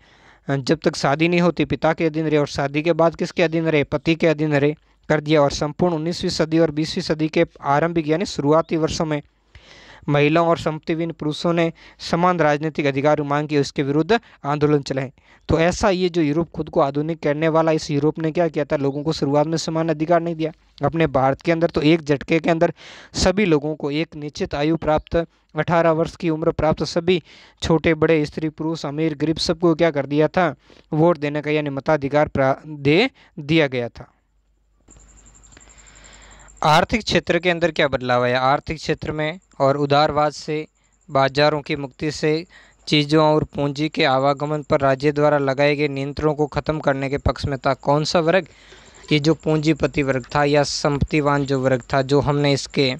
जब तक शादी नहीं होती पिता के अधीन रहे, और शादी के बाद किसके अधीन रहे, पति के अधीन रहे, कर दिया। और संपूर्ण 19वीं सदी और 20वीं सदी के आरंभिक यानी शुरुआती वर्षों में महिलाओं और संपत्तिहीन पुरुषों ने समान राजनीतिक अधिकार मांग की, उसके विरुद्ध आंदोलन चलाए। तो ऐसा ये जो यूरोप खुद को आधुनिक करने वाला, इस यूरोप ने क्या किया था, लोगों को शुरुआत में समान अधिकार नहीं दिया। अपने भारत के अंदर तो एक झटके के अंदर सभी लोगों को एक निश्चित आयु प्राप्त 18 वर्ष की उम्र प्राप्त सभी छोटे बड़े स्त्री पुरुष अमीर गरीब सबको क्या कर दिया था, वोट देने का यानी मताधिकार दे दिया गया था। आर्थिक क्षेत्र के अंदर क्या बदलाव आया, आर्थिक क्षेत्र में और उदारवाद से, बाजारों की मुक्ति से, चीज़ों और पूंजी के आवागमन पर राज्य द्वारा लगाए गए नियंत्रणों को खत्म करने के पक्ष में था। कौन सा वर्ग, ये जो पूंजीपति वर्ग था या संपत्तिवान जो वर्ग था, जो हमने इसके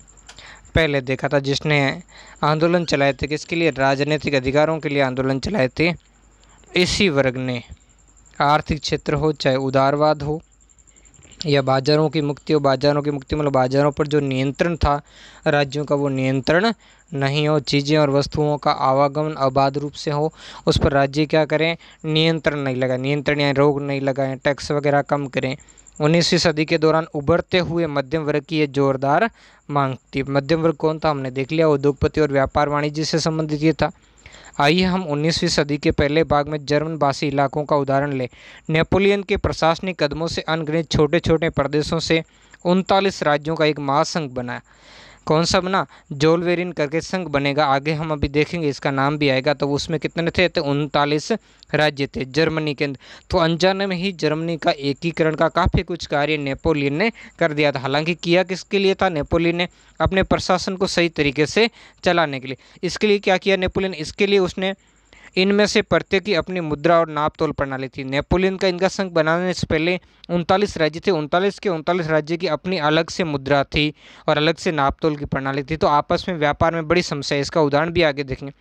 पहले देखा था, जिसने आंदोलन चलाए थे किसके लिए, राजनीतिक अधिकारों के लिए आंदोलन चलाए थे। इसी वर्ग ने आर्थिक क्षेत्र हो चाहे उदारवाद हो या बाजारों की मुक्ति हो, बाजारों की मुक्ति मतलब बाजारों पर जो नियंत्रण था राज्यों का वो नियंत्रण नहीं हो, चीज़ें और वस्तुओं का आवागमन अबाध रूप से हो, उस पर राज्य क्या करें, नियंत्रण नहीं लगाए, नियंत्रण या रोक नहीं लगाएं, टैक्स वगैरह कम करें। 19वीं सदी के दौरान उभरते हुए मध्यम वर्ग की ये जोरदार मांग थी। मध्यम वर्ग कौन था, हमने देख लिया, उद्योगपति और व्यापार वाणिज्य से संबंधित ये था। आइए हम 19वीं सदी के पहले भाग में जर्मन भाषी इलाकों का उदाहरण लें। नेपोलियन के प्रशासनिक कदमों से अनगिनत छोटे छोटे प्रदेशों से 39 राज्यों का एक महासंघ बना। कौन सा बना, जोलवेरिन करके संघ बनेगा, आगे हम अभी देखेंगे, इसका नाम भी आएगा। तो उसमें कितने थे, तो 39 राज्य थे जर्मनी के अंदर। तो अनजाने में ही जर्मनी का एकीकरण का काफ़ी कुछ कार्य नेपोलियन ने कर दिया था। हालांकि किया किसके लिए था, नेपोलियन ने अपने प्रशासन को सही तरीके से चलाने के लिए। इसके लिए क्या किया नेपोलियन, इसके लिए उसने इनमें से प्रत्येक की अपनी मुद्रा और नापतोल प्रणाली थी। नेपोलियन का इनका संघ बनाने से पहले 39 राज्य थे, 39 के 39 राज्य की अपनी अलग से मुद्रा थी और अलग से नापतोल की प्रणाली थी। तो आपस में व्यापार में बड़ी समस्या है, इसका उदाहरण भी आगे देखेंगे।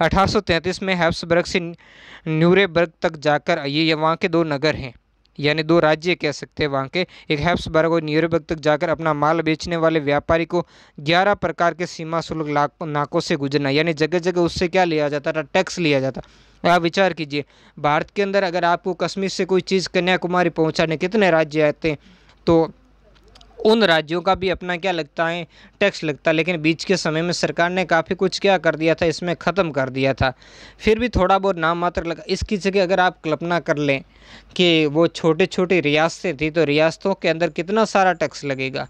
1833 में हैब्सबर्ग से न्यूरेबर्ग तक जाकर, ये वहाँ के दो नगर हैं यानी दो राज्य कह सकते हैं वहाँ के, एक हैब्सबर्ग और न्यूरेबर्ग तक जाकर अपना माल बेचने वाले व्यापारी को 11 प्रकार के सीमा शुल्क नाकों से गुजरना, यानी जगह जगह उससे क्या लिया जाता था, टैक्स लिया जाता। आप विचार कीजिए, भारत के अंदर अगर आपको कश्मीर से कोई चीज़ कन्याकुमारी पहुँचाने कितने राज्य आते हैं, तो उन राज्यों का भी अपना क्या लगता है, टैक्स लगता है। लेकिन बीच के समय में सरकार ने काफ़ी कुछ क्या कर दिया था, इसमें ख़त्म कर दिया था। फिर भी थोड़ा बहुत नाम मात्र लगा। इसकी जगह अगर आप कल्पना कर लें कि वो छोटे छोटी रियासतें थी, तो रियासतों के अंदर कितना सारा टैक्स लगेगा,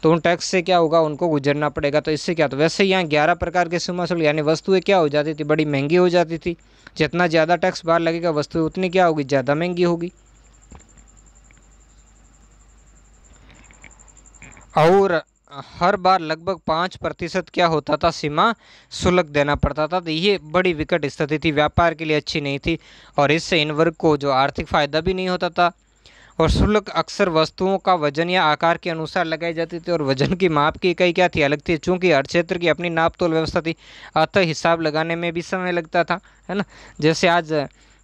तो उन टैक्स से क्या होगा, उनको गुजरना पड़ेगा। तो इससे क्या, तो वैसे यहाँ 11 प्रकार के सीमा शुल्क यानी वस्तुएँ क्या हो जाती थी, बड़ी महंगी हो जाती थी। जितना ज़्यादा टैक्स बाहर लगेगा वस्तु उतनी क्या होगी, ज़्यादा महंगी होगी। और हर बार लगभग 5% क्या होता था, सीमा शुल्क देना पड़ता था। तो ये बड़ी विकट स्थिति थी, व्यापार के लिए अच्छी नहीं थी, और इससे इन वर्ग को जो आर्थिक फ़ायदा भी नहीं होता था। और शुल्क अक्सर वस्तुओं का वजन या आकार के अनुसार लगाई जाती थी, और वजन की माप की इकाई क्या थी, अलग थी। चूँकि हर क्षेत्र की अपनी नाप तोल व्यवस्था थी, अतः हिसाब लगाने में भी समय लगता था, है ना। जैसे आज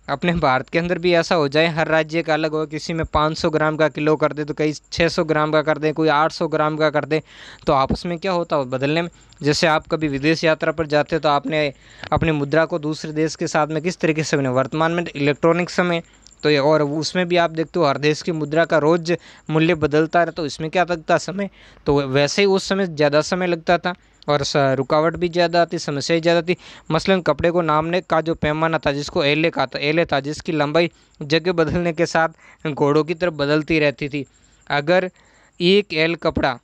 अपने भारत के अंदर भी ऐसा हो जाए, हर राज्य का अलग हो, किसी में 500 ग्राम का किलो कर दे, तो कई 600 ग्राम का कर दे, कोई 800 ग्राम का कर दे, तो आपस में क्या होता है बदलने में। जैसे आप कभी विदेश यात्रा पर जाते हो तो आपने अपनी मुद्रा को दूसरे देश के साथ में किस तरीके से बने, वर्तमान में इलेक्ट्रॉनिक समय, तो ये और उसमें भी आप देखते हो हर देश की मुद्रा का रोज़ मूल्य बदलता रहता, तो इसमें क्या लगता समय, तो वैसे ही उस समय ज़्यादा समय लगता था और रुकावट भी ज़्यादा आती, समस्याएं ज़्यादा थी। मसलन कपड़े को नापने का जो पैमाना था, जिसको एले का था, एले था, जिसकी लंबाई जगह बदलने के साथ घोड़ों की तरफ बदलती रहती थी। अगर एक एल कपड़ा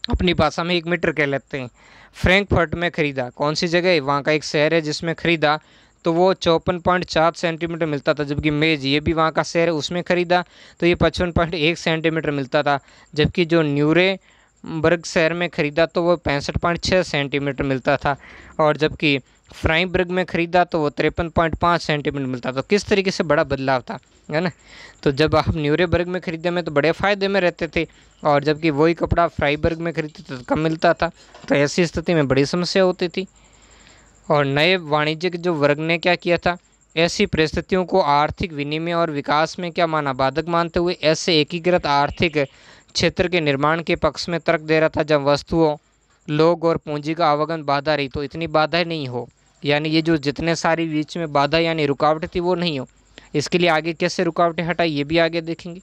अपनी भाषा में 1 मीटर कह लेते हैं, फ्रैंकफर्ट में ख़रीदा, कौन सी जगह है, वहाँ का एक शहर है जिसमें ख़रीदा, तो वो 54.7 सेंटीमीटर मिलता था, जबकि मेज ये भी वहाँ का शहर है उसमें ख़रीदा तो ये 55.1 सेंटीमीटर मिलता था, जबकि जो न्यूरेमबर्ग शहर में ख़रीदा तो वो 65.6 सेंटीमीटर मिलता था, और जबकि फ्राइबर्ग में ख़रीदा तो वो 53.5 सेंटीमीटर मिलता था। तो किस तरीके से बड़ा बदलाव था, है ना। तो जब आप न्यूरेमबर्ग में ख़रीदे में तो बड़े फ़ायदे में रहते थे, और जबकि वही कपड़ा फ्राइबर्ग में खरीदते थे तो कम मिलता था। तो ऐसी स्थिति में बड़ी समस्या होती थी। और नए वाणिज्यिक जो वर्ग ने क्या किया था, ऐसी परिस्थितियों को आर्थिक विनिमय और विकास में क्या माना, बाधक मानते हुए ऐसे एकीकृत आर्थिक क्षेत्र के निर्माण के पक्ष में तर्क दे रहा था जब वस्तुओं, लोग और पूंजी का आवागमन बाधा रही तो इतनी बाधाएं नहीं हो, यानी ये जो जितने सारी बीच में बाधा यानी रुकावटें थी वो नहीं हो। इसके लिए आगे कैसे रुकावटें हटाई ये भी आगे देखेंगे।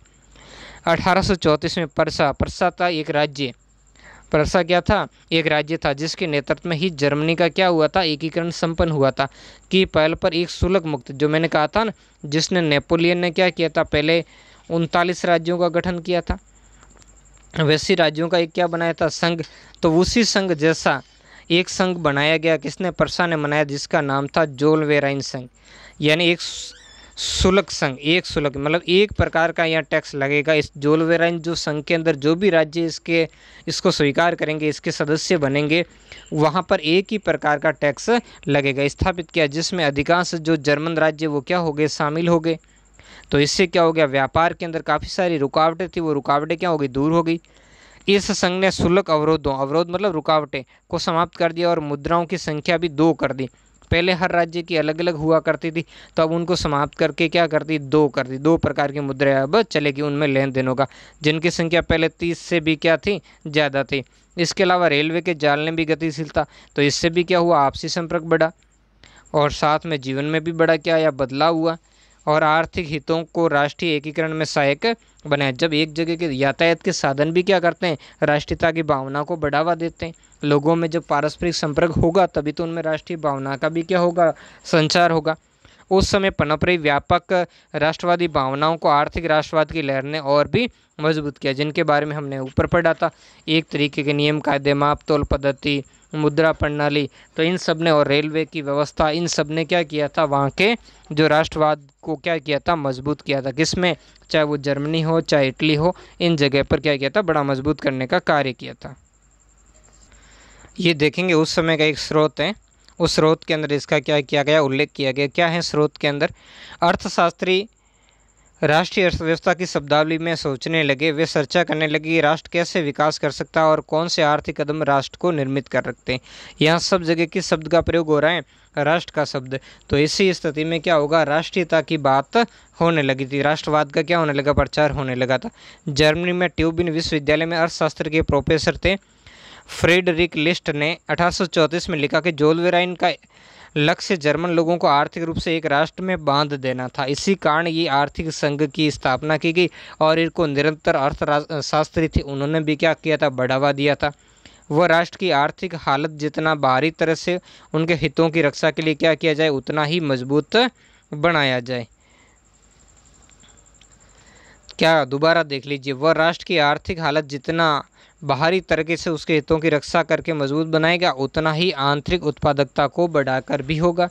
1834 में परसा था एक राज्य। परसा क्या था, एक राज्य था जिसके नेतृत्व में ही जर्मनी का क्या हुआ था, एकीकरण संपन्न हुआ था, कि पहल पर एक शुल्क मुक्त, जो मैंने कहा था ना, जिसने नेपोलियन ने क्या किया था, पहले 39 राज्यों का गठन किया था, वैसे राज्यों का एक क्या बनाया था, संघ। तो उसी संघ जैसा एक संघ बनाया गया, किसने, परसा ने बनाया, जिसका नाम था जोलवेराइन संघ, यानी एक शुल्क संघ। एक शुल्क मतलब एक प्रकार का यहाँ टैक्स लगेगा। इस जोलवेराइन जो संघ के अंदर जो भी राज्य इसको स्वीकार करेंगे, इसके सदस्य बनेंगे, वहाँ पर एक ही प्रकार का टैक्स लगेगा, स्थापित किया, जिसमें अधिकांश जो जर्मन राज्य वो क्या हो गए, शामिल हो गए। तो इससे क्या हो गया, व्यापार के अंदर काफ़ी सारी रुकावटें थी, वो रुकावटें क्या हो गई, दूर हो गई। इस संघ ने शुल्क अवरोध मतलब रुकावटें को समाप्त कर दिया और मुद्राओं की संख्या भी 2 कर दी। पहले हर राज्य की अलग अलग हुआ करती थी, तो अब उनको समाप्त करके क्या कर दी, 2 कर दी। 2 प्रकार की मुद्राएं अब चलेगी, उनमें लेन देन होगा, जिनकी संख्या पहले 30 से भी क्या थी, ज़्यादा थी। इसके अलावा रेलवे के जाल ने भी गतिशील था, तो इससे भी क्या हुआ, आपसी संपर्क बढ़ा, और साथ में जीवन में भी बड़ा क्या या बदलाव हुआ, और आर्थिक हितों को राष्ट्रीय एकीकरण में सहायक बनाया। जब एक जगह के यातायात के साधन भी क्या करते हैं, राष्ट्रीयता की भावना को बढ़ावा देते हैं। लोगों में जब पारस्परिक संपर्क होगा तभी तो उनमें राष्ट्रीय भावना का भी क्या होगा, संचार होगा। उस समय पनप रही व्यापक राष्ट्रवादी भावनाओं को आर्थिक राष्ट्रवाद की लहर ने और भी मजबूत किया, जिनके बारे में हमने ऊपर पढ़ा था। एक तरीके के नियम, कायदे, माप तोल पद्धति, मुद्रा प्रणाली, तो इन सब ने, और रेलवे की व्यवस्था, इन सब ने क्या किया था, वहाँ के जो राष्ट्रवाद को क्या किया था, मजबूत किया था। किसमें, चाहे वो जर्मनी हो चाहे इटली हो, इन जगह पर क्या किया था, बड़ा मजबूत करने का कार्य किया था। ये देखेंगे उस समय का एक स्रोत है, उस स्रोत के अंदर इसका क्या किया गया, उल्लेख किया गया। क्या है स्रोत के अंदर, अर्थशास्त्री राष्ट्रीय अर्थव्यवस्था की शब्दावली में सोचने लगे, वे चर्चा करने लगे कि राष्ट्र कैसे विकास कर सकता है और कौन से आर्थिक कदम राष्ट्र को निर्मित कर रखते हैं। यहाँ सब जगह किस शब्द का प्रयोग हो रहा है, राष्ट्र का शब्द। तो इसी स्थिति में क्या होगा, राष्ट्रीयता की बात होने लगी थी, राष्ट्रवाद का क्या होने लगा, प्रचार होने लगा था। जर्मनी में ट्यूबिन विश्वविद्यालय में अर्थशास्त्र के प्रोफेसर थे फ्रेडरिक लिस्ट ने 1834 में लिखा कि जोलवेराइन का लक्ष्य जर्मन लोगों को आर्थिक रूप से एक राष्ट्र में बांध देना था। इसी कारण ये आर्थिक संघ की स्थापना की गई, और इनको निरंतर अर्थशास्त्री थे, उन्होंने भी क्या किया था, बढ़ावा दिया था। वह राष्ट्र की आर्थिक हालत जितना बाहरी तरह से उनके हितों की रक्षा के लिए क्या किया जाए, उतना ही मजबूत बनाया जाए। क्या, दोबारा देख लीजिए, वह राष्ट्र की आर्थिक हालत जितना बाहरी तरीके से उसके हितों की रक्षा करके मजबूत बनाएगा, उतना ही आंतरिक उत्पादकता को बढ़ाकर भी होगा।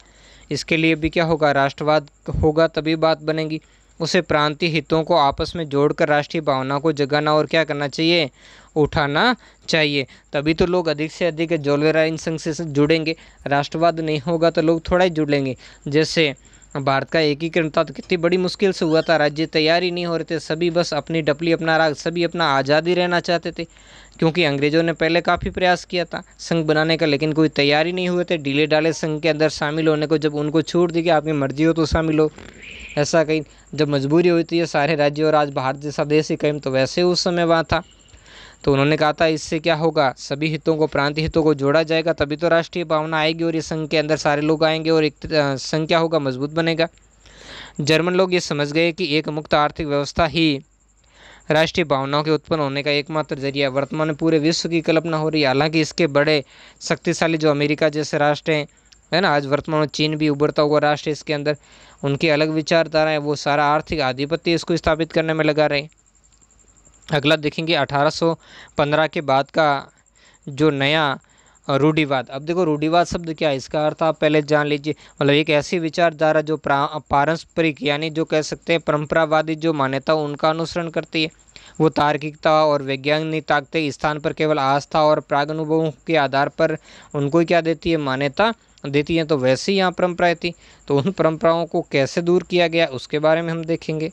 इसके लिए भी क्या होगा, राष्ट्रवाद होगा, तभी बात बनेगी। उसे प्रांतीय हितों को आपस में जोड़कर राष्ट्रीय भावना को जगाना और क्या करना चाहिए, उठाना चाहिए, तभी तो लोग अधिक से अधिक जोलवेराइन संघ से जुड़ेंगे। राष्ट्रवाद नहीं होगा तो लोग थोड़ा ही जुड़ेंगे। जैसे भारत का एकीकरण था तो कितनी बड़ी मुश्किल से हुआ था, राज्य तैयार ही नहीं हो रहे थे, सभी बस अपनी डपली अपना राग, सभी अपना आज़ादी रहना चाहते थे, क्योंकि अंग्रेज़ों ने पहले काफ़ी प्रयास किया था संघ बनाने का, लेकिन कोई तैयार ही नहीं हुए थे ढीले ढाले संघ के अंदर शामिल होने को। जब उनको छूट दी कि आपकी मर्जी हो तो शामिल हो, ऐसा कहीं जब मजबूरी हुई थी ये सारे राज्य, और आज भारत जैसा देश ही कहीं तो वैसे उस समय वहाँ था। तो उन्होंने कहा था इससे क्या होगा, सभी हितों को, प्रांतीय हितों को जोड़ा जाएगा, तभी तो राष्ट्रीय भावना आएगी और ये संघ के अंदर सारे लोग आएंगे और एक संघ क्या होगा, मजबूत बनेगा। जर्मन लोग ये समझ गए कि एक मुक्त आर्थिक व्यवस्था ही राष्ट्रीय भावनाओं के उत्पन्न होने का एकमात्र जरिया। वर्तमान में पूरे विश्व की कल्पना हो रही है, हालांकि इसके बड़े शक्तिशाली जो अमेरिका जैसे राष्ट्र हैं, है ना, आज वर्तमान में चीन भी उभरता हुआ राष्ट्र, इसके अंदर उनकी अलग विचारधारा है, वो सारा आर्थिक आधिपत्य इसको स्थापित करने में लगा रहे। अगला देखेंगे 1815 के बाद का जो नया रूढ़िवाद। अब देखो रूढ़िवाद शब्द क्या है, इसका अर्थ आप पहले जान लीजिए। मतलब एक ऐसी विचारधारा जो पारंपरिक यानी जो कह सकते हैं परंपरावादी जो मान्यता उनका अनुसरण करती है। वो तार्किकता और वैज्ञानिक ताकत स्थान पर केवल आस्था और प्रागनुभवों के आधार पर उनको ही क्या देती है, मान्यता देती है। तो वैसे ही यहाँ परंपराएं थी, तो उन परंपराओं को कैसे दूर किया गया उसके बारे में हम देखेंगे।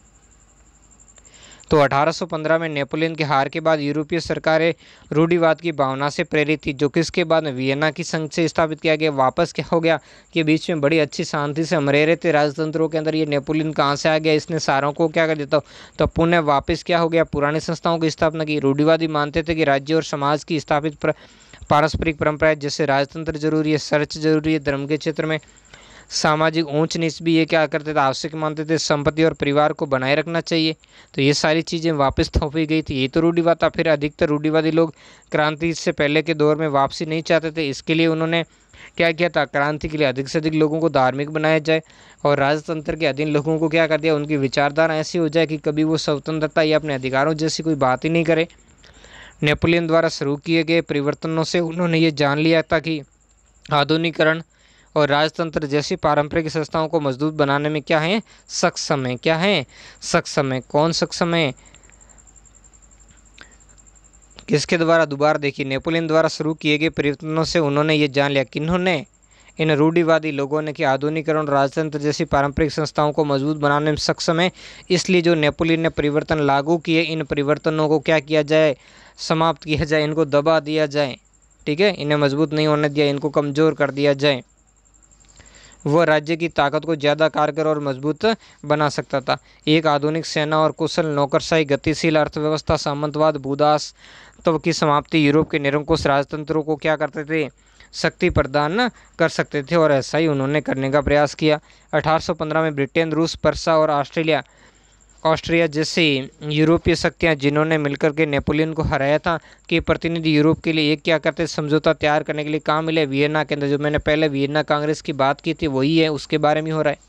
तो 1815 में नेपोलियन के हार के बाद यूरोपीय सरकारें रूढ़िवाद की भावना से प्रेरित थी, जो कि इसके बाद में वियना की संघ से स्थापित किया गया। वापस क्या हो गया कि बीच में बड़ी अच्छी शांति से हम रह रहे थे राजतंत्रों के अंदर, ये नेपोलियन कहाँ से आ गया, इसने सारों को क्या कर देता हो, तो पुनः वापस क्या हो गया, पुरानी संस्थाओं की स्थापना की। रूढ़िवादी मानते थे कि राज्य और समाज की स्थापित पारस्परिक परंपराएं जैसे राजतंत्र जरूरी है, चर्च जरूरी है, धर्म के क्षेत्र में सामाजिक ऊंच नीच भी ये क्या करते थे, आवश्यक मानते थे, संपत्ति और परिवार को बनाए रखना चाहिए। तो ये सारी चीज़ें वापस थोपी गई थी, ये तो रूढ़िवाद था। फिर अधिकतर रूढ़िवादी लोग क्रांति से पहले के दौर में वापसी नहीं चाहते थे, इसके लिए उन्होंने क्या किया था, क्रांति के लिए अधिक से अधिक लोगों को धार्मिक बनाया जाए और राजतंत्र के अधीन लोगों को क्या कर दिया, उनकी विचारधारा ऐसी हो जाए कि कभी वो स्वतंत्रता या अपने अधिकारों जैसी कोई बात ही नहीं करे। नेपोलियन द्वारा शुरू किए गए परिवर्तनों से उन्होंने ये जान लिया था कि आधुनिकीकरण और राजतंत्र जैसी पारंपरिक संस्थाओं को मजबूत बनाने में क्या है, सक्षम है। क्या है, सक्षम है। कौन सक्षम है, किसके द्वारा, दोबारा देखिए, नेपोलियन द्वारा शुरू किए गए परिवर्तनों से उन्होंने ये जान लिया, किन्होंने, इन रूढ़िवादी लोगों ने, कि आधुनिकीकरण और राजतंत्र जैसी पारंपरिक संस्थाओं को मजबूत बनाने में सक्षम है। इसलिए जो नेपोलियन ने परिवर्तन लागू किए, इन परिवर्तनों को क्या किया जाए, समाप्त किया जाए, इनको दबा दिया जाए। ठीक है, इन्हें मजबूत नहीं होने दिया, इनको कमज़ोर कर दिया जाए। वह राज्य की ताकत को ज़्यादा कारगर और मजबूत बना सकता था। एक आधुनिक सेना और कुशल नौकरशाही, गतिशील अर्थव्यवस्था, सामंतवाद, भूदासत्व की समाप्ति यूरोप के निरंकुश राजतंत्रों को क्या करते थे, शक्ति प्रदान कर सकते थे, और ऐसा ही उन्होंने करने का प्रयास किया। 1815 में ब्रिटेन, रूस, पर्सा और ऑस्ट्रिया जैसी यूरोपीय शक्तियां जिन्होंने मिलकर के नेपोलियन को हराया था, कि प्रतिनिधि यूरोप के लिए एक क्या करते, समझौता तैयार करने के लिए कहाँ मिले, वियना के अंदर। जो मैंने पहले वियना कांग्रेस की बात की थी वही है, उसके बारे में हो रहा है।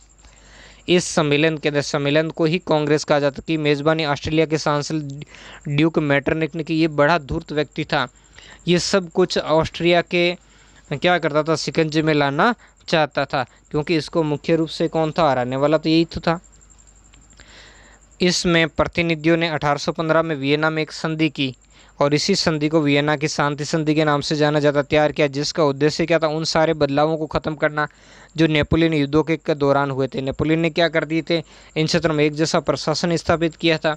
इस सम्मेलन के अंदर, सम्मेलन को ही कांग्रेस कहा जाता, की मेज़बानी ऑस्ट्रेलिया के सांसद ड्यूक मेटरनिक ने की। ये बड़ा धूर्त व्यक्ति था, ये सब कुछ ऑस्ट्रिया के क्या करता था, शिकंजे में लाना चाहता था, क्योंकि इसको मुख्य रूप से कौन था, हराने वाला तो यही तो था। इसमें प्रतिनिधियों ने 1815 में वियना में एक संधि की, और इसी संधि को वियना की शांति संधि के नाम से जाना जाता, तैयार किया, जिसका उद्देश्य क्या था, उन सारे बदलावों को ख़त्म करना जो नेपोलियन युद्धों के दौरान हुए थे। नेपोलियन ने क्या कर दिए थे, इन क्षेत्रों में एक जैसा प्रशासन स्थापित किया था,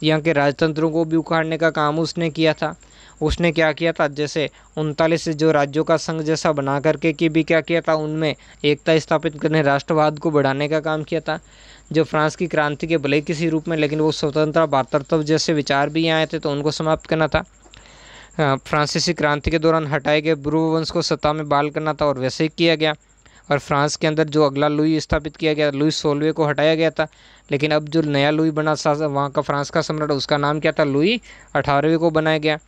यहाँ के राजतंत्रों को भी उखाड़ने का काम उसने किया था। उसने क्या किया था, जैसे 39 जो राज्यों का संघ जैसा बना करके कि भी क्या किया था, उनमें एकता स्थापित करने, राष्ट्रवाद को बढ़ाने का काम किया था। जो फ्रांस की क्रांति के भले किसी रूप में, लेकिन वो स्वतंत्रता भातृत्व जैसे विचार भी आए थे, तो उनको समाप्त करना था। फ्रांसीसी क्रांति के दौरान हटाए गए ब्रूव वंश को सत्ता में बहाल करना था, और वैसे ही किया गया। और फ्रांस के अंदर जो अगला लुई स्थापित किया गया, लुई 16वें को हटाया गया था, लेकिन अब जो नया लुई बना वहाँ का फ्रांस का सम्राट, उसका नाम क्या था, लुई 18वें को बनाया गया।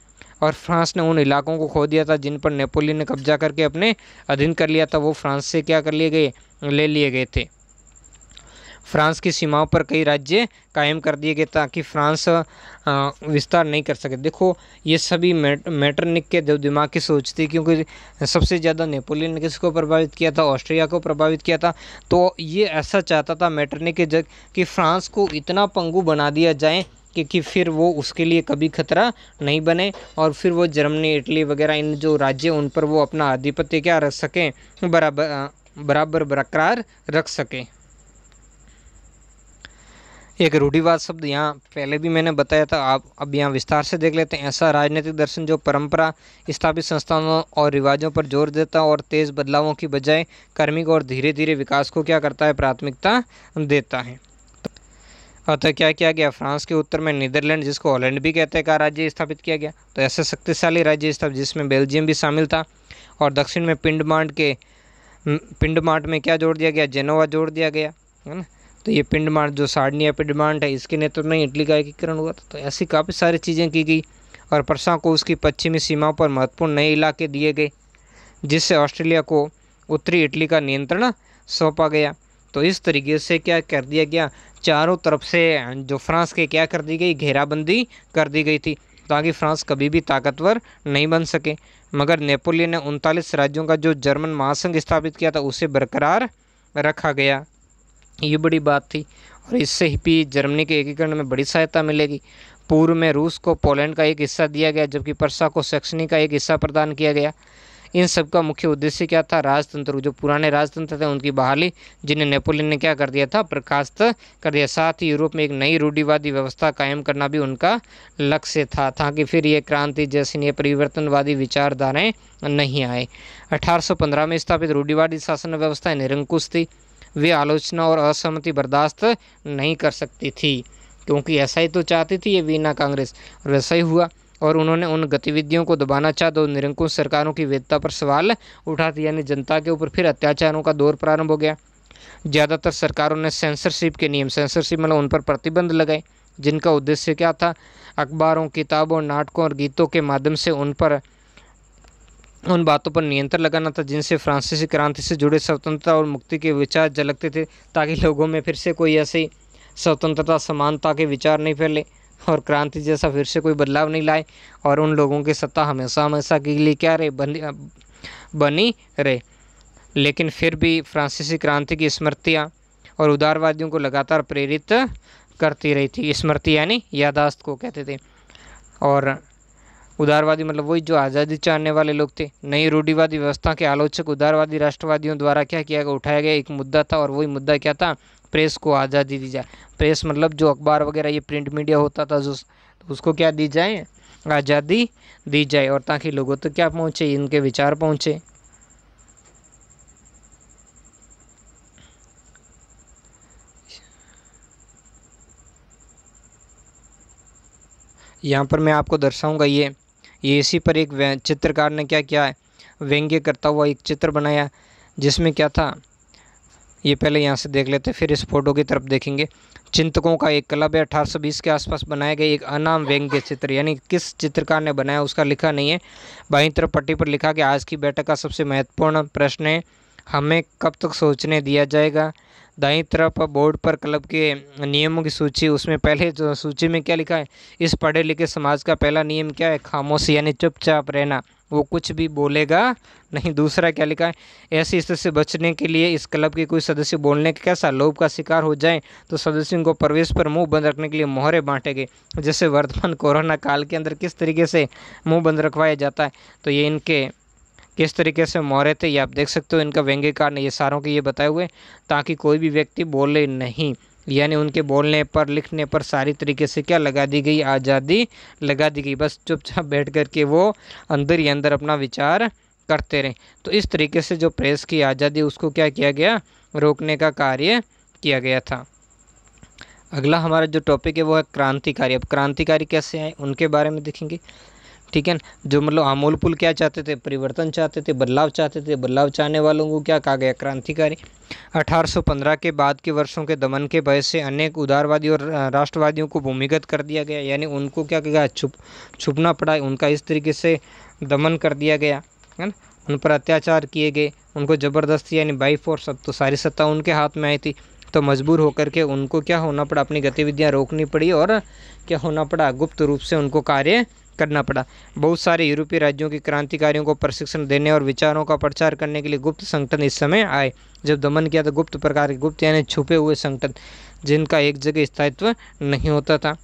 और फ्रांस ने उन इलाकों को खो दिया था जिन पर नेपोलियन ने कब्जा करके अपने अधीन कर लिया था, वो फ्रांस से क्या कर लिए गए, ले लिए गए थे। फ्रांस की सीमाओं पर कई राज्य कायम कर दिए गए ताकि फ्रांस विस्तार नहीं कर सके। देखो ये सभी मेटरनिक के दिमाग की सोच थी, क्योंकि सबसे ज़्यादा नेपोलियन ने किसको प्रभावित किया था, ऑस्ट्रिया को प्रभावित किया था। तो ये ऐसा चाहता था मेटरनिक के जग कि फ्रांस को इतना पंगु बना दिया जाए कि फिर वो उसके लिए कभी खतरा नहीं बने, और फिर वो जर्मनी, इटली वगैरह इन जो राज्य उन पर वो अपना आधिपत्य क्या रख सकें, बराबर बरकरार रख सकें। एक रूढ़िवाद शब्द यहाँ पहले भी मैंने बताया था, आप अब यहाँ विस्तार से देख लेते हैं। ऐसा राजनीतिक दर्शन जो परंपरा स्थापित संस्थानों और रिवाजों पर जोर देता और तेज़ बदलावों की बजाय क्रमिक और धीरे धीरे विकास को क्या करता है, प्राथमिकता देता है। अतः क्या किया गया, फ्रांस के उत्तर में नीदरलैंड, जिसको हॉलैंड भी कहते हैं, का राज्य स्थापित किया गया। तो ऐसे शक्तिशाली राज्य स्थापित जिसमें बेल्जियम भी शामिल था, और दक्षिण में पिंडमार्ट में क्या जोड़ दिया गया, जेनोवा जोड़ दिया गया, है ना। तो ये पिंडमार्ट जो सार्डिनिया पिंडमार्ट है, इसके नेतृत्व में इटली का एकीकरण हुआ था। तो ऐसी काफ़ी सारी चीज़ें की गई, और पर्सा को उसकी पश्चिमी सीमाओं पर महत्वपूर्ण नए इलाके दिए गए, जिससे ऑस्ट्रेलिया को उत्तरी इटली का नियंत्रण सौंपा गया। तो इस तरीके से क्या कर दिया गया, चारों तरफ से जो फ्रांस के क्या कर दी गई, घेराबंदी कर दी गई थी। ताकि फ्रांस कभी भी ताकतवर नहीं बन सके। मगर नेपोलियन ने 39 राज्यों का जो जर्मन महासंघ स्थापित किया था उसे बरकरार रखा गया। ये बड़ी बात थी और इससे भी जर्मनी के एकीकरण में बड़ी सहायता मिलेगी। पूर्व में रूस को पोलैंड का एक हिस्सा दिया गया, जबकि प्रसा को सैक्सनी का एक हिस्सा प्रदान किया गया। इन सब का मुख्य उद्देश्य क्या था? राजतंत्र, जो पुराने राजतंत्र थे उनकी बहाली, जिन्हें नेपोलियन ने क्या कर दिया था? बर्खास्त कर दिया। साथ ही यूरोप में एक नई रूढ़िवादी व्यवस्था कायम करना भी उनका लक्ष्य था, ताकि फिर ये क्रांति जैसी ये परिवर्तनवादी विचारधाराएं नहीं आए। 1815 में स्थापित रूढ़िवादी शासन व्यवस्था निरंकुश थी। वे आलोचना और असहमति बर्दाश्त नहीं कर सकती थी, क्योंकि ऐसा ही तो चाहती थी ये वीना कांग्रेस, और वैसा ही हुआ। और उन्होंने उन गतिविधियों को दबाना चाहा तो निरंकुश सरकारों की वैधता पर सवाल उठा दिया, यानी जनता के ऊपर फिर अत्याचारों का दौर प्रारंभ हो गया। ज़्यादातर सरकारों ने सेंसरशिप के नियम, सेंसरशिप मतलब उन पर प्रतिबंध लगाए, जिनका उद्देश्य क्या था? अखबारों, किताबों, नाटकों और गीतों के माध्यम से उन बातों पर नियंत्रण लगाना था जिनसे फ्रांसीसी क्रांति से जुड़े स्वतंत्रता और मुक्ति के विचार झलकते थे, ताकि लोगों में फिर से कोई ऐसी स्वतंत्रता, समानता के विचार नहीं फैले और क्रांति जैसा फिर से कोई बदलाव नहीं लाए, और उन लोगों की सत्ता हमेशा हमेशा के लिए क्या रहे? बनी रहे। लेकिन फिर भी फ्रांसीसी क्रांति की स्मृतियाँ और उदारवादियों को लगातार प्रेरित करती रही थी। स्मृति यानी यादाश्त को कहते थे। और उदारवादी मतलब वही जो आज़ादी चाहने वाले लोग थे। नई रूढ़िवादी व्यवस्था के आलोचक उदारवादी राष्ट्रवादियों द्वारा क्या किया गया? उठाया गया एक मुद्दा था, और वही मुद्दा क्या था? प्रेस को आज़ादी दी जाए। प्रेस मतलब जो अखबार वगैरह ये प्रिंट मीडिया होता था जो, तो उसको क्या दी जाए? आज़ादी दी जाए, और ताकि लोगों तक क्या पहुँचे? इनके विचार पहुँचे। यहाँ पर मैं आपको दर्शाऊंगा ये इसी पर एक चित्रकार ने क्या किया है? व्यंग्य करता हुआ एक चित्र बनाया, जिसमें क्या था? ये पहले यहाँ से देख लेते, फिर इस फोटो की तरफ देखेंगे। चिंतकों का एक क्लब है, 1820 के आसपास बनाया गया एक अनाम व्यंग्य चित्र, यानी किस चित्रकार ने बनाया उसका लिखा नहीं है। बाईं तरफ पट्टी पर लिखा कि आज की बैठक का सबसे महत्वपूर्ण प्रश्न है, हमें कब तक सोचने दिया जाएगा। दाईं तरफ बोर्ड पर क्लब के नियमों की सूची, उसमें पहले जो सूची में क्या लिखा है? इस पढ़े लिखे समाज का पहला नियम क्या है? खामोशी, यानी चुपचाप रहना, वो कुछ भी बोलेगा नहीं। दूसरा क्या लिखा है? ऐसी स्थिति से बचने के लिए इस क्लब के कोई सदस्य बोलने के कैसा लोभ का शिकार हो जाए तो सदस्यों को प्रवेश पर मुंह बंद रखने के लिए मोहरे बांटे गए। जैसे वर्तमान कोरोना काल के अंदर किस तरीके से मुंह बंद रखवाया जाता है, तो ये इनके किस तरीके से मोहरे थे ये आप देख सकते हो। इनका व्यंग्यकार ने ये सारों के ये बताए हुए, ताकि कोई भी व्यक्ति बोले नहीं, यानी उनके बोलने पर, लिखने पर सारी तरीके से क्या लगा दी गई? आज़ादी लगा दी गई। बस चुपचाप बैठ कर के वो अंदर ही अंदर अपना विचार करते रहे। तो इस तरीके से जो प्रेस की आज़ादी उसको क्या किया गया? रोकने का कार्य किया गया था। अगला हमारा जो टॉपिक है वो है क्रांतिकारी। अब क्रांतिकारी कैसे आए उनके बारे में देखेंगे, ठीक है। जो मतलब आमूलपुल क्या चाहते थे? परिवर्तन चाहते थे, बदलाव चाहते थे। बदलाव चाहने वालों को क्या कहा गया? क्रांतिकारी। 1815 के बाद के वर्षों के दमन के भय से अनेक उदारवादी और राष्ट्रवादियों को भूमिगत कर दिया गया, यानी उनको क्या किया? छुपना पड़ा। उनका इस तरीके से दमन कर दिया गया, है ना। उन पर अत्याचार किए गए, उनको ज़बरदस्ती यानी बाई फोर्स, अब तो सारी सत्ता उनके हाथ में आई थी, तो मजबूर होकर के उनको क्या होना पड़ा? अपनी गतिविधियाँ रोकनी पड़ी, और क्या होना पड़ा? गुप्त रूप से उनको कार्य करना पड़ा। बहुत सारे यूरोपीय राज्यों के क्रांतिकारियों को प्रशिक्षण देने और विचारों का प्रचार करने के लिए गुप्त संगठन इस समय आए। जब दमन किया तो गुप्त प्रकार के, गुप्त यानी छुपे हुए संगठन, जिनका एक जगह स्थायित्व नहीं होता था।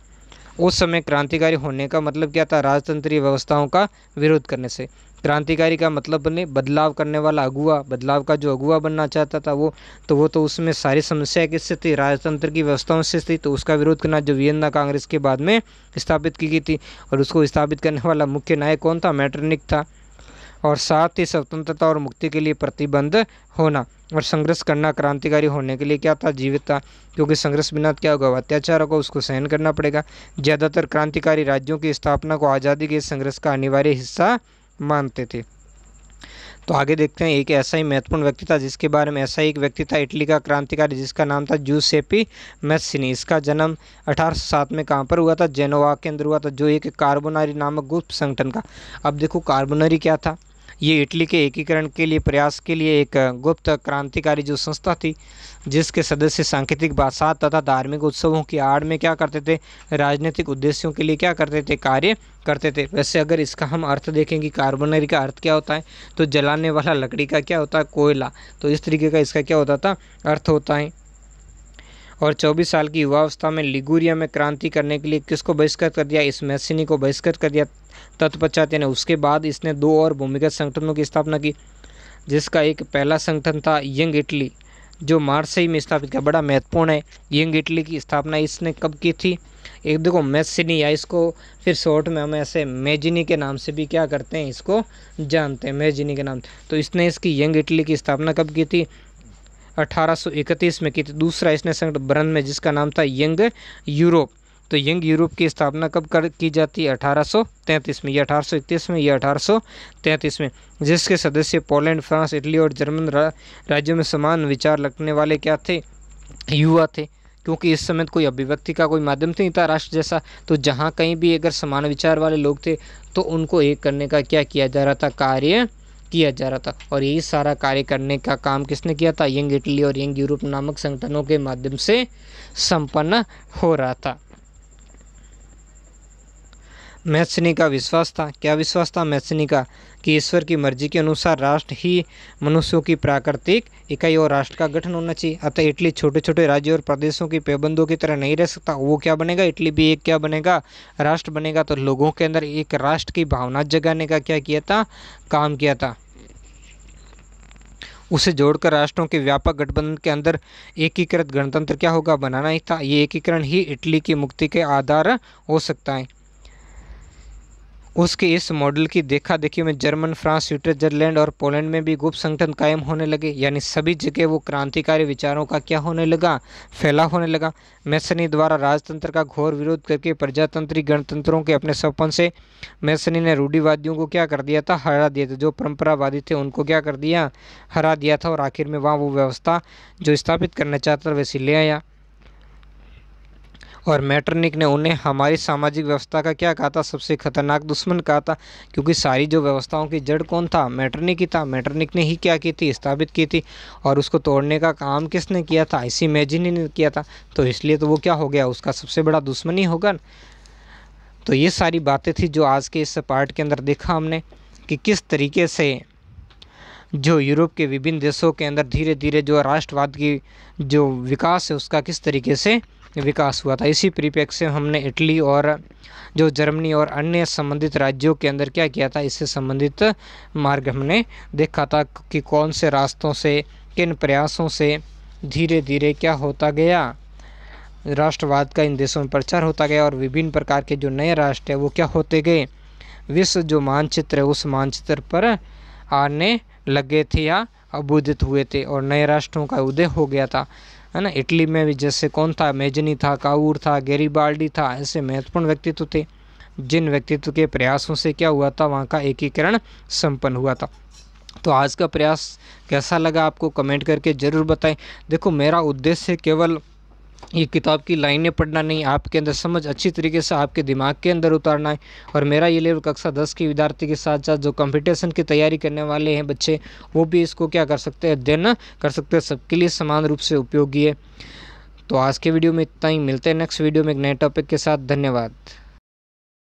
उस समय क्रांतिकारी होने का मतलब क्या था? राजतंत्रीय व्यवस्थाओं का विरोध करने से। क्रांतिकारी का मतलब बने बदलाव करने वाला अगुआ, बदलाव का जो अगुआ बनना चाहता था वो तो उसमें सारी समस्या किससे थी? राजतंत्र की व्यवस्थाओं से थी। तो उसका विरोध करना, जो वियना कांग्रेस के बाद में स्थापित की गई थी, और उसको स्थापित करने वाला मुख्य नायक कौन था? मेटरनिख था। और साथ ही स्वतंत्रता और मुक्ति के लिए प्रतिबंध होना और संघर्ष करना क्रांतिकारी होने के लिए क्या था? जीवित था, क्योंकि संघर्ष बिना क्या होगा? अत्याचार होगा, उसको सहन करना पड़ेगा। ज़्यादातर क्रांतिकारी राज्यों की स्थापना को आज़ादी के संघर्ष का अनिवार्य हिस्सा मानते थे। तो आगे देखते हैं, एक ऐसा ही महत्वपूर्ण व्यक्ति था जिसके बारे में, ऐसा ही एक व्यक्ति था इटली का क्रांतिकारी जिसका नाम था जूसेपी मैस्सिनी। इसका जन्म 1807 में कहाँ पर हुआ था? जेनोवा के अंदर हुआ था, जो एक कार्बोनारी नामक गुप्त संगठन का। अब देखो कार्बोनारी क्या था? ये इटली के एकीकरण के लिए प्रयास के लिए एक गुप्त क्रांतिकारी जो संस्था थी, जिसके सदस्य सांकेतिक बादशाह तथा धार्मिक उत्सवों की आड़ में क्या करते थे, राजनीतिक उद्देश्यों के लिए क्या करते थे, कार्य करते थे। वैसे अगर इसका हम अर्थ देखेंगे, कार्बोनरी का अर्थ क्या होता है, तो जलाने वाला लकड़ी का क्या होता है, कोयला। तो इस तरीके का इसका क्या होता था, अर्थ होता है। और 24 साल की युवावस्था में लिगुरिया में क्रांति करने के लिए किसको बहिष्कृत कर दिया, इस मैसिनी को बहिष्कृत कर दिया। तत्पश्चात यानी उसके बाद इसने 2 और भूमिगत संगठनों की स्थापना की, जिसका एक पहला संगठन था यंग इटली, जो मार्सेई में स्थापित किया। बड़ा महत्वपूर्ण है, यंग इटली की स्थापना इसने कब की थी। एक देखो मैसिनी, या इसको फिर शॉर्ट में हम ऐसे मैजिनी के नाम से भी क्या करते हैं, इसको जानते हैं, मैजिनी के नाम। तो इसने इसकी यंग इटली की स्थापना कब की थी, 1831 में की थी। दूसरा इसने संगठन बर्न में, जिसका नाम था यंग यूरोप। तो यंग यूरोप की स्थापना कब की जाती है, 1833 में, या 1831 में, या 1833 में, जिसके सदस्य पोलैंड, फ्रांस, इटली और जर्मन राज्यों में समान विचार रखने वाले क्या थे, युवा थे। क्योंकि इस समय कोई अभिव्यक्ति का कोई माध्यम नहीं था राष्ट्र जैसा, तो जहाँ कहीं भी अगर समान विचार वाले लोग थे तो उनको एक करने का क्या किया जा रहा था, कार्य किया जा रहा था। और यही सारा कार्य करने का काम किसने किया था, यंग इटली और यंग यूरोप नामक संगठनों के माध्यम से संपन्न हो रहा था। मैसिनी का विश्वास था, क्या विश्वास था मैसिनी का, कि ईश्वर की मर्जी के अनुसार राष्ट्र ही मनुष्यों की प्राकृतिक इकाई और राष्ट्र का गठन होना चाहिए। अतः इटली छोटे छोटे राज्यों और प्रदेशों की पैबंदों की तरह नहीं रह सकता। वो क्या बनेगा, इटली भी एक क्या बनेगा, राष्ट्र बनेगा। तो लोगों के अंदर एक राष्ट्र की भावना जगाने का क्या किया था, काम किया था। उसे जोड़कर राष्ट्रों के व्यापक गठबंधन के अंदर एकीकृत गणतंत्र क्या होगा, बनाना ही था। ये एकीकरण ही इटली की मुक्ति के आधार हो सकता है। उसके इस मॉडल की देखा देखी में जर्मन, फ्रांस, स्विट्जरलैंड और पोलैंड में भी गुप्त संगठन कायम होने लगे। यानी सभी जगह वो क्रांतिकारी विचारों का क्या होने लगा, फैला होने लगा। मैसनी द्वारा राजतंत्र का घोर विरोध करके प्रजातंत्री गणतंत्रों के अपने सपन से मैसनी ने रूढ़िवादियों को क्या कर दिया था, हरा दिया था। जो परंपरावादी थे उनको क्या कर दिया, हरा दिया था। और आखिर में वहाँ वो व्यवस्था जो स्थापित करना चाहता था वैसी ले आया। और मैटरनिक ने उन्हें हमारी सामाजिक व्यवस्था का क्या कहा था, सबसे खतरनाक दुश्मन कहा था। क्योंकि सारी जो व्यवस्थाओं की जड़ कौन था, मैटरनिक ही था। मैटरनिक ने ही क्या की थी, स्थापित की थी। और उसको तोड़ने का काम किसने किया था, इसी मैजिनी ने किया था। तो इसलिए तो वो क्या हो गया, उसका सबसे बड़ा दुश्मन ही होगा। तो ये सारी बातें थी जो आज के इस पार्ट के अंदर देखा हमने, कि किस तरीके से जो यूरोप के विभिन्न देशों के अंदर धीरे धीरे जो राष्ट्रवाद की जो विकास है उसका किस तरीके से विकास हुआ था। इसी परिप्रेक्ष्य से हमने इटली और जो जर्मनी और अन्य संबंधित राज्यों के अंदर क्या किया था, इससे संबंधित मार्ग हमने देखा था कि कौन से रास्तों से, किन प्रयासों से धीरे धीरे क्या होता गया, राष्ट्रवाद का इन देशों में प्रचार होता गया। और विभिन्न प्रकार के जो नए राष्ट्र है वो क्या होते गए, विश्व जो मानचित्र है उस मानचित्र पर आने लगे थे या अबूदित हुए थे, और नए राष्ट्रों का उदय हो गया था, है ना। इटली में भी जैसे कौन था, मैजिनी था, काउर था, गैरिबाल्डी था, ऐसे महत्वपूर्ण व्यक्तित्व थे जिन व्यक्तित्व के प्रयासों से क्या हुआ था, वहाँ का एकीकरण संपन्न हुआ था। तो आज का प्रयास कैसा लगा आपको कमेंट करके ज़रूर बताएं। देखो मेरा उद्देश्य केवल ये किताब की लाइनें पढ़ना नहीं, आपके अंदर समझ अच्छी तरीके से आपके दिमाग के अंदर उतारना है। और मेरा ये लेवल कक्षा 10 के विद्यार्थी के साथ साथ जो कंपटीशन की तैयारी करने वाले हैं बच्चे, वो भी इसको क्या कर सकते हैं, अध्ययन कर सकते हैं। सबके लिए समान रूप से उपयोगी है। तो आज के वीडियो में इतना ही, मिलते हैं नेक्स्ट वीडियो में एक नए टॉपिक के साथ। धन्यवाद।